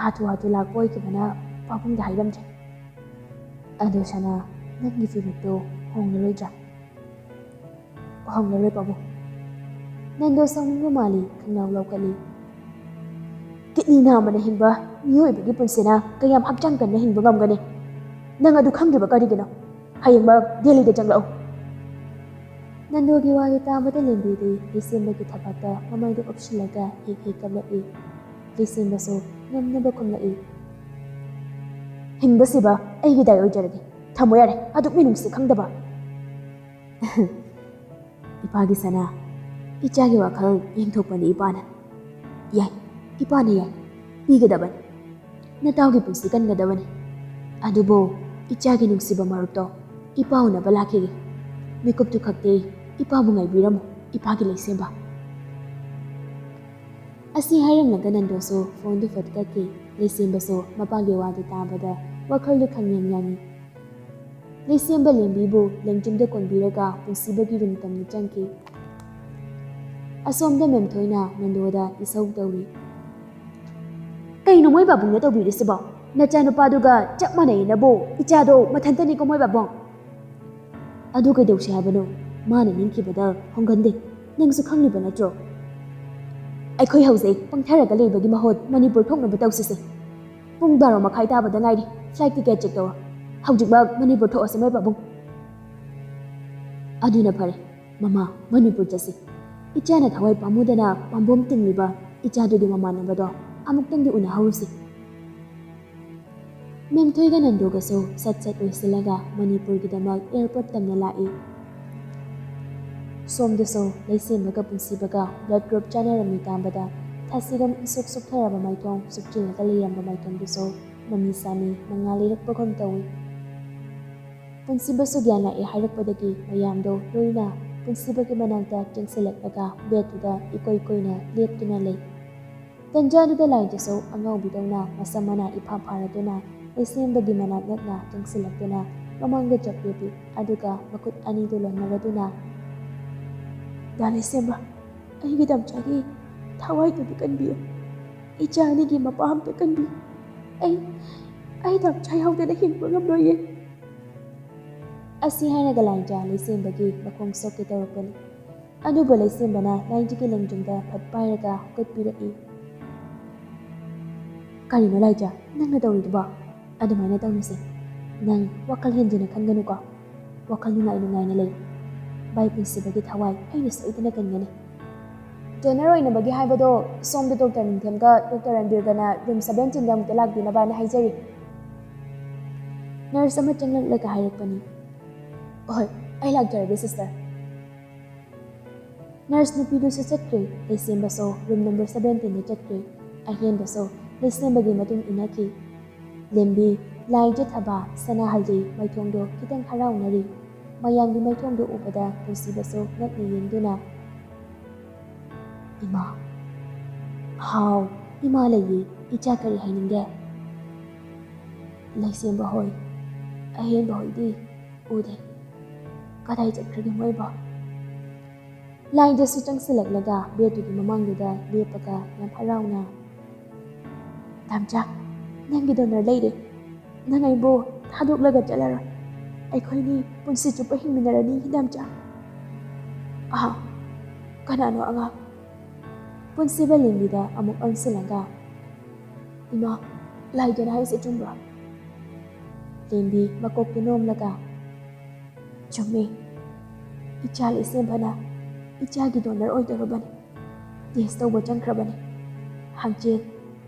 ꯍꯥꯊꯨ ꯂꯥꯛꯄ ꯑꯣꯏꯈꯤꯕꯅ ꯄꯥꯕꯨꯡꯗ ꯍꯥꯏꯔꯝꯗ꯭ꯔꯦ. ꯑꯗꯣ ꯁꯅꯥ, ꯅꯪꯒꯤ ꯐꯤꯔꯨꯛꯇꯣ ꯍꯣꯡꯂꯔꯣꯏꯗ꯭ꯔꯥ? ꯍꯣꯡꯂꯔꯣꯏ ꯄꯥꯕꯨꯡ. ꯅꯟꯗꯣ ꯁꯥꯎꯅꯤꯡꯕ ꯃꯥꯜꯂꯤ ꯈꯪꯅꯥꯎ ꯂꯧꯈꯠꯂꯤ. ꯀꯤꯠꯅꯤ ꯅꯥꯝꯃꯅ ꯍꯤꯡꯕ ꯃꯤꯑꯣꯏꯕꯒꯤ ꯄꯨꯟꯁꯤꯅ ꯀꯌꯥꯝ ꯍꯛꯆꯥꯡ ꯀꯟꯅ ꯍꯤꯡꯕ ꯉꯝꯒꯅꯤ? ꯅꯪ ꯑꯗꯨ ꯈꯪꯗ꯭ꯔꯤꯕ ꯀꯔꯤꯒꯤꯅꯣ? ꯍꯌꯦꯡꯃꯛ ꯗꯦꯜꯂꯤꯗ ꯆꯪꯂꯛꯎ. ꯅꯟꯗꯣꯒꯤ ꯋꯥꯍꯩ ꯇꯥꯕꯗ ꯂꯦꯝꯕꯤꯗꯤ ꯂꯩꯁꯦꯝꯕꯒꯤ ꯊꯕꯛꯇ ꯃꯃꯥꯏꯗ ꯎꯞꯁꯤꯜꯂꯒ ꯍꯦꯛ ꯀꯞꯂꯛꯏ. ꯂꯩꯁꯦꯝꯕꯁꯨ ꯉꯝꯅꯕ ꯈꯨꯝꯂꯛꯏ. ꯍꯤꯡꯕꯁꯤꯕ ꯑꯩꯒꯤ ꯗꯥꯏ ꯑꯣꯏꯖꯔꯒꯦ. ꯊꯝꯃꯣ ꯌꯥꯔꯦ, ꯑꯗꯨꯛ ꯃꯤꯅꯨꯡꯁꯤ ꯈꯪꯗꯕ. ꯏꯄꯥꯒꯤ ꯁꯅꯥ, ꯏꯆꯥꯒꯤ ꯋꯥꯈꯜ ꯌꯦꯡꯊꯣꯛꯄꯅꯤ ꯏꯄꯥꯅ. ꯌꯥꯏ, ꯏꯄꯥꯅ ꯌꯥꯏ, ꯄꯤꯒꯗꯕꯅꯤ. ꯅꯇꯥꯎꯒꯤ ꯄꯨꯟꯁꯤ ꯀꯟꯒꯗꯕꯅꯤ. ꯑꯗꯨꯕꯨ ꯏꯆꯥꯒꯤ ꯅꯨꯡꯁꯤꯕ ꯃꯔꯨꯞꯇꯣ ꯏꯄꯥ ꯎꯅꯕ ꯂꯥꯛꯈꯤꯒꯦ. ꯃꯤꯀꯨꯞꯇꯨ ꯈꯛꯇꯤ ꯏꯄꯥꯕꯨ ꯉꯥꯏꯕꯤꯔꯝꯃꯨ, ꯏꯄꯥꯒꯤ ꯂꯩꯁꯦꯝꯕ. ꯑꯁꯤ ꯍꯥꯏꯔꯝꯂꯒ ꯅꯟꯗꯣꯁꯨ ꯐꯣꯟꯗꯨ ꯐꯠ ꯀꯛꯈꯤ. ꯂꯩꯁꯦꯝꯕꯁꯨ ꯃꯄꯥꯒꯤ ꯋꯥꯗꯨ ꯇꯥꯕꯗ ꯋꯥꯈꯜꯗꯨ ꯈꯪꯌꯥꯡ ꯌꯥꯡꯏ. ꯂꯩꯁꯦꯝꯕ ꯂꯦꯝꯕꯤꯕꯨ ꯂꯦꯡꯖꯨꯝꯗ ꯀꯣꯟꯕꯤꯔꯒ ꯄꯨꯟꯁꯤꯕꯒꯤ ꯔꯨꯝ ꯇꯝꯅ ꯆꯪꯈꯤ. ꯑꯁꯣꯝꯗ ꯃꯦꯝꯊꯣꯏꯅ ꯅꯟꯗꯣꯗ ꯏꯁꯧ ꯇꯧꯔꯤ. ꯀꯩꯅꯣ ꯃꯣꯏ ꯕꯥꯕꯨꯡꯅ ꯇꯧꯕꯤꯔꯤꯁꯤꯕꯣ? ꯅꯆꯥꯅꯨꯄꯥꯗꯨꯒ ꯆꯞ ꯃꯥꯟꯅꯩꯅꯕꯨ ꯏꯆꯥꯗꯣ ꯃꯊꯟꯇꯅꯤꯀꯣ ꯃꯣꯏ ꯕꯥꯕꯨꯡ. ꯑꯗꯨ ꯀꯩꯗꯧꯁꯤ ꯍꯥꯏꯕꯅꯣ? ꯃꯥꯅ ꯅꯤꯡꯈꯤꯕꯗ ꯍꯣꯡꯒꯟꯗꯦ, ꯅꯪꯁꯨ ꯈꯪꯂꯤꯕ ꯅꯠꯇ꯭ꯔꯣ? ꯑꯩꯈꯣꯏ ꯍꯧꯖꯤꯛ ꯄꯪꯊꯔꯒ ꯂꯩꯕꯒꯤ ꯃꯍꯨꯠ ꯃꯅꯤꯄꯨꯔ ꯊꯣꯛꯅꯕ ꯇꯧꯁꯤꯁꯦ. ꯄꯨꯡ 12:30 ꯇꯥꯕꯗ ꯉꯥꯏꯔꯤ. ꯐ꯭ꯂꯥꯏꯠ ꯇꯤꯀꯦꯠ ꯆꯦꯛ ꯇꯧꯔꯣ. ꯍꯧꯖꯤꯛꯃꯛ ꯃꯅꯤꯄꯨꯔ ꯊꯣꯛꯑꯁꯤ ꯃꯣꯏ ꯕꯥꯕꯨꯡ. ꯑꯗꯨꯅ ꯐꯔꯦ ꯃꯃꯥ, ꯃꯅꯤꯄꯨꯔ ꯆꯠꯁꯤ. ꯏꯆꯥꯅ ꯊꯋꯥꯏ ꯄꯥꯝꯃꯨꯗꯅ ꯄꯥꯝꯕꯣꯝ ꯇꯤꯡꯂꯤꯕ ꯏꯆꯥꯗꯨꯒꯤ ꯃꯃꯥꯟꯅꯕꯗꯣ ꯑꯃꯨꯛꯇꯪꯗꯤ ꯎꯅꯍꯧꯔꯨꯁꯤ. ꯃꯦꯝꯊꯣꯏꯒ ꯅꯟꯗꯣꯒꯁꯨ ꯁꯠ ꯂꯣꯏꯁꯤꯜꯂꯒ ꯃꯅꯤꯄꯨꯔꯒꯤꯗꯃꯛ ꯑꯦꯌꯔꯄꯣꯔꯠ ꯇꯝꯅ ꯂꯥꯛꯏ. ꯁꯣꯝꯗꯁꯨ ꯂꯩꯁꯦꯝꯕꯒ ꯄꯨꯟꯁꯤꯕꯒ ꯕ꯭ꯂꯗ ꯒ꯭ꯔꯨꯞ ꯆꯥꯅꯔꯝꯃꯤ ꯇꯥꯕꯗ ꯊꯥꯁꯤꯒꯝ ꯏꯁꯨꯛ ꯁꯨꯛꯊꯔꯕ ꯃꯥꯏꯊꯣꯡ ꯁꯨꯞꯆꯤꯜꯂꯒ ꯂꯩꯔꯝꯕ ꯃꯥꯏꯊꯣꯡꯗꯨꯁꯨ ꯃꯃꯤ ꯁꯥꯃꯤ ꯃꯉꯥꯜ ꯂꯩꯔꯛꯄꯒꯨꯝ ꯇꯧꯏ. ꯄꯨꯟꯁꯤꯕꯁꯨ ꯒ꯭ꯌꯥꯟ ꯂꯥꯛꯑꯦ ꯍꯥꯏꯔꯛꯄꯗꯒꯤ ꯃꯌꯥꯝꯗꯣ ꯂꯣꯏꯅ ꯄꯨꯟꯁꯤꯕꯒꯤ ꯃꯅꯥꯛꯇ ꯆꯪꯁꯤꯜꯂꯛꯂꯒ ꯕꯦꯗꯇꯨꯗ ꯏꯀꯣꯏ ꯀꯣꯏꯅ ꯂꯦꯞꯇꯨꯅ ꯂꯩ. ꯇꯟꯖꯥꯗꯨꯗ ꯂꯥꯏꯟꯗꯁꯨ ꯑꯉꯥꯎꯕꯤꯗꯧꯅ ꯃꯁꯝ ꯃꯅꯥ ꯏꯐꯥ ꯐꯥꯔꯗꯨꯅ ꯂꯩꯁꯦꯝꯕꯒꯤ ꯃꯅꯥꯛ ꯅꯛꯅ ꯆꯪꯁꯤꯜꯂꯛꯇꯨꯅ ꯃꯃꯥꯡꯗ ꯆꯞ ꯂꯦꯞꯄꯤ. ꯑꯗꯨꯒ ꯃꯈꯨꯠ ꯑꯅꯤꯗꯨ ꯂꯣꯟꯅꯔꯗꯨꯅ, ꯗꯥ ꯂꯩꯁꯦꯝꯕ, ꯑꯩꯒꯤ ꯗꯝꯆꯥꯒꯤ ꯊꯋꯥꯏꯗꯨꯗꯤ ꯀꯟꯕꯤꯌꯨ. ꯏꯆꯥ ꯑꯅꯤꯒꯤ ꯃꯄꯥ ꯑꯝꯇ ꯀꯟꯕꯤꯌꯨ. ꯑꯩ ꯗꯝꯆꯥ ꯌꯥꯎꯗꯅ ꯍꯤꯡꯕ ꯉꯝꯂꯣꯏꯌꯦ. ꯑꯁꯤ ꯍꯥꯏꯔꯒ ꯂꯥꯏꯖꯥ ꯂꯩꯁꯦꯝꯕꯒꯤ ꯃꯈꯣꯡ ꯁꯣꯛꯀꯦ ꯇꯧꯔꯛꯄꯅꯤ. ꯑꯗꯨꯕꯨ ꯂꯩꯁꯦꯝꯕꯅ ꯂꯥꯏꯖꯥꯒꯤ ꯂꯦꯡꯖꯨꯝꯗ ꯐꯠ ꯄꯥꯏꯔꯒ ꯍꯧꯒꯠꯄꯤꯔꯛꯏ. ꯀꯔꯤꯅꯣ ꯂꯥꯏꯖꯥ, ꯅꯪꯅ ꯇꯧꯔꯤꯗꯨꯕꯣ? ꯑꯗꯨꯃꯥꯏꯅ ꯇꯧꯅꯨꯁꯦ. ꯅꯪ ꯋꯥꯈꯜ ꯍꯦꯟꯖꯤꯟꯅ ꯈꯟꯒꯅꯨꯀꯣ. ꯋꯥꯈꯜ ꯅꯨꯡꯉꯥꯏꯅ ꯂꯩ. ꯚꯥꯏ ꯄꯨꯟꯁꯤꯕꯒꯤ ꯊꯋꯥꯏ ꯑꯩꯅ ꯁꯣꯏꯗꯅ ꯀꯟꯒꯅꯤ. ꯗꯣꯅꯔ ꯑꯣꯏꯅꯕꯒꯤ ꯍꯥꯏꯕꯗꯣ ꯁꯣꯝꯗ ꯗꯣꯛꯇꯔ ꯅꯤꯡꯊꯦꯝꯒ ꯗꯣꯛꯇꯔ ꯔꯟꯕꯤꯔꯒꯅ ꯔꯨꯝ 17ꯗ ꯑꯃꯨꯛꯇ ꯂꯥꯛꯄꯤꯅꯕꯅ ꯍꯥꯏꯖꯔꯤ. ꯅꯔꯁ ꯑꯃ ꯆꯪꯂꯛꯂꯒ ꯍꯥꯏꯔꯛꯄꯅꯤ. ꯍꯣꯏ, ꯑꯩ ꯂꯥꯛꯆꯔꯒꯦ ꯁꯤꯁꯇꯔ. ꯅꯔꯁ ꯅꯨꯄꯤꯗꯨꯁꯨ ꯆꯠꯈ꯭ꯔꯦ. ꯂꯩꯁꯦꯝꯕꯁꯨ ꯔꯨꯝ ꯅꯝꯕꯔ 17ꯗ ꯆꯠꯈ꯭ꯔꯦ. ꯑꯍꯦꯟꯕꯁꯨ ꯂꯩꯁꯦꯝꯕꯒꯤ ꯃꯇꯨꯡ ꯏꯟꯅꯈꯤ. ꯂꯦꯝꯕꯤ, ꯂꯥꯏꯖ ꯊꯕꯥ, ꯁꯅꯥꯍꯜꯂꯤ ꯃꯥꯏꯊꯣꯡꯗꯣ ꯈꯤꯇꯪ ꯍꯔꯥꯎꯅꯔꯤ. ꯃꯌꯥꯝꯒꯤ ꯃꯥꯏꯊꯣꯡꯗꯣ ꯎꯕꯗ ꯄꯨꯟꯁꯤꯕꯁꯨ ꯉꯛꯅ ꯌꯦꯡꯗꯨꯅ, ꯏꯃꯥ. ꯍꯥꯎ, ꯏꯃꯥ ꯂꯩꯌꯦ. ꯏꯆꯥ ꯀꯔꯤ ꯍꯥꯏꯅꯤꯡꯒꯦ? ꯂꯩꯁꯦꯝꯕ ꯍꯣꯏ, ꯑꯍꯦꯟꯕ ꯍꯣꯏꯗꯤ ꯎꯗꯦ. ꯀꯗꯥꯏ ꯆꯠꯈ꯭ꯔꯒꯦ ꯃꯣꯏꯕꯣ? ꯂꯥꯏꯖꯁꯨ ꯆꯪꯁꯤꯜꯂꯛꯂꯒ ꯕꯦꯗꯇꯨꯒꯤ ꯃꯃꯥꯡꯗꯨꯗ ꯂꯦꯞꯄꯒ ꯌꯥꯝ ꯍꯔꯥꯎꯅ, ꯗꯝꯆꯥ, ꯅꯪꯒꯤ ꯗꯣꯅꯔ ꯂꯩꯔꯦ. ꯅꯪ ꯑꯩꯕꯨ ꯊꯥꯗꯣꯛꯂꯒ ꯆꯠꯂꯔꯣꯏ. ꯑꯩꯈꯣꯏꯅꯤ ꯄꯨꯟꯁꯤ ꯆꯨꯞꯄ ꯍꯤꯡꯃꯤꯟꯅꯔꯅꯤ ꯗꯝꯆꯥ. ꯀꯅꯥꯅꯣ ꯑꯉꯥꯡ? ꯄꯨꯟꯁꯤꯕ ꯂꯦꯝꯕꯤꯗ ꯑꯃꯨꯛ ꯑꯣꯟꯁꯤꯜꯂꯒ, ꯏꯃꯥ, ꯂꯥꯏꯖꯅ ꯍꯥꯏꯔꯤꯁꯦ ꯆꯨꯝꯕ꯭ꯔꯣ? ꯂꯦꯝꯕꯤ ꯃꯀꯣꯛꯇꯨ ꯅꯣꯝꯂꯒ, ꯆꯨꯝꯃꯤ. ꯏꯆꯥ ꯂꯩꯁꯦꯝꯕꯅ ꯏꯆꯥꯒꯤ ꯗꯣꯅꯔ ꯑꯣꯏꯗꯧꯔꯕꯅꯤ. ꯇꯦꯁ ꯇꯧꯕ ꯆꯪꯈ꯭ꯔꯕꯅꯤ. ꯍꯪꯆꯤꯠ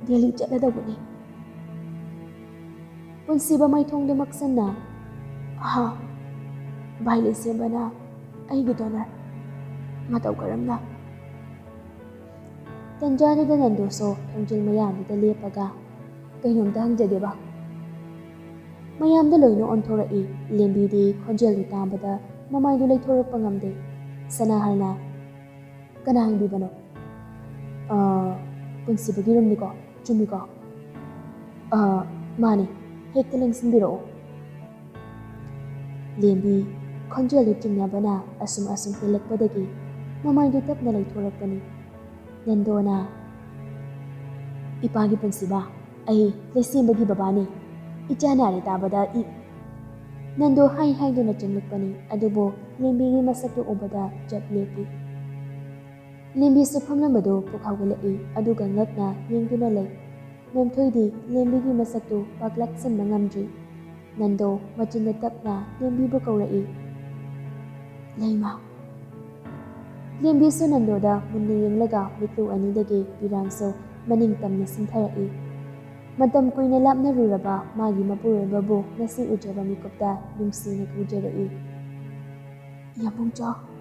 ꯗꯦꯜꯂꯤ ꯆꯠꯂꯗꯧꯕꯅꯤ. ꯄꯨꯟꯁꯤꯕ ꯃꯥꯏꯊꯣꯡꯗꯨ ꯃꯛꯁꯟꯅ, ꯚꯥꯏ ꯂꯩꯁꯦꯝꯕꯅ ꯑꯩꯒꯤ ꯗꯣꯅꯔ, ꯃꯇꯧ ꯀꯔꯝꯅ? ꯇꯟꯖꯥꯗꯨꯗ ꯅꯟꯗꯣꯁꯨ ꯊꯣꯡꯖꯤꯜ ꯃꯌꯥꯗꯨꯗ ꯂꯦꯞꯄꯒ, ꯀꯩꯅꯣꯝꯇ ꯍꯪꯖꯒꯦꯕ. ꯃꯌꯥꯝꯗ ꯂꯣꯏꯅ ꯑꯣꯟꯊꯣꯔꯛꯏ. ꯂꯦꯝꯕꯤꯗꯤ ꯈꯣꯟꯖꯦꯜꯗꯨ ꯇꯥꯕꯗ ꯃꯃꯥꯏꯗꯨ ꯂꯩꯊꯣꯔꯛꯄ ꯉꯝꯗꯦ. ꯁꯅꯥꯍꯜꯅ, ꯀꯅꯥ ꯍꯪꯕꯤꯕꯅꯣ? ꯄꯨꯟꯁꯤꯕꯒꯤꯔꯣꯝꯅꯤꯀꯣ, ꯆꯨꯝꯃꯤꯀꯣ? ꯃꯥꯅꯤ, ꯍꯦꯛꯇ ꯂꯦꯡꯁꯤꯟꯕꯤꯔꯛꯑꯣ꯫ ꯂꯦꯝꯕꯤ ꯈꯣꯟꯖꯦꯜꯗꯨ ꯆꯤꯡꯅꯕꯅ ꯑꯁꯨꯝ ꯍꯦꯜꯂꯛꯄꯗꯒꯤ ꯃꯃꯥꯏꯗꯨ ꯇꯞꯅ ꯂꯩꯊꯣꯔꯛꯄꯅꯤ꯫ ꯅꯟꯗꯣꯅ, ꯏꯄꯥꯒꯤ ꯄꯨꯟꯁꯤꯕ, ꯑꯩ ꯂꯩꯁꯦꯝꯕꯒꯤ ꯕꯕꯥꯅꯤ, ꯏꯆꯥ ꯅꯥꯔꯦ ꯇꯥꯕꯗ ꯅꯟꯗꯣ ꯍꯥꯏꯗꯨꯅ ꯆꯪꯂꯛꯄꯅꯤ, ꯑꯗꯨꯕꯨ ꯂꯦꯝꯕꯤꯒꯤ ꯃꯁꯛꯇꯨ ꯎꯕꯗ ꯆꯞ ꯂꯦꯞꯄꯤ꯫ ꯂꯦꯝꯕꯤꯁꯨ ꯐꯝꯂꯝꯕꯗꯨ ꯄꯨꯛ ꯍꯧꯒꯠꯂꯛꯏ, ꯑꯗꯨꯒ ꯉꯛꯅ ꯌꯦꯡꯗꯨꯅ ꯂꯩ꯫ ꯃꯦꯝꯊꯣꯏꯗꯤ ꯂꯦꯝꯕꯤꯒꯤ ꯃꯁꯛꯇꯨ ꯄꯥꯛ ꯂꯥꯛꯁꯤꯟꯕ ꯉꯝꯗ꯭ꯔꯤ꯫ ꯅꯟꯗꯣ ꯃꯆꯤꯟꯅ ꯇꯞꯅ ꯂꯦꯝꯕꯤꯕꯨ ꯀꯧꯔꯛꯏ, ꯂꯩꯃ꯫ ꯂꯦꯝꯕꯤꯁꯨ ꯅꯟꯗꯣꯗ ꯃꯨꯟꯅ ꯌꯦꯡꯂꯒ ꯃꯤꯠꯂꯨ ꯑꯅꯤꯗꯒꯤ ꯄꯤꯔꯥꯡꯁꯨ ꯃꯅꯤꯡ ꯇꯝꯅ ꯆꯤꯟꯊꯔꯛꯏ꯫ ꯃꯇꯝ ꯀꯨꯏꯅ ꯂꯥꯞꯅꯔꯨꯔꯕ ꯃꯥꯒꯤ ꯃꯄꯨꯔꯣꯏꯕꯕꯨ ꯉꯁꯤ ꯎꯖꯕ ꯃꯤꯀꯨꯞꯇ ꯅꯨꯡꯁꯤꯅ ꯀꯧꯖꯔꯛꯏ, ꯌꯥꯝꯕꯨꯡꯆꯥ꯫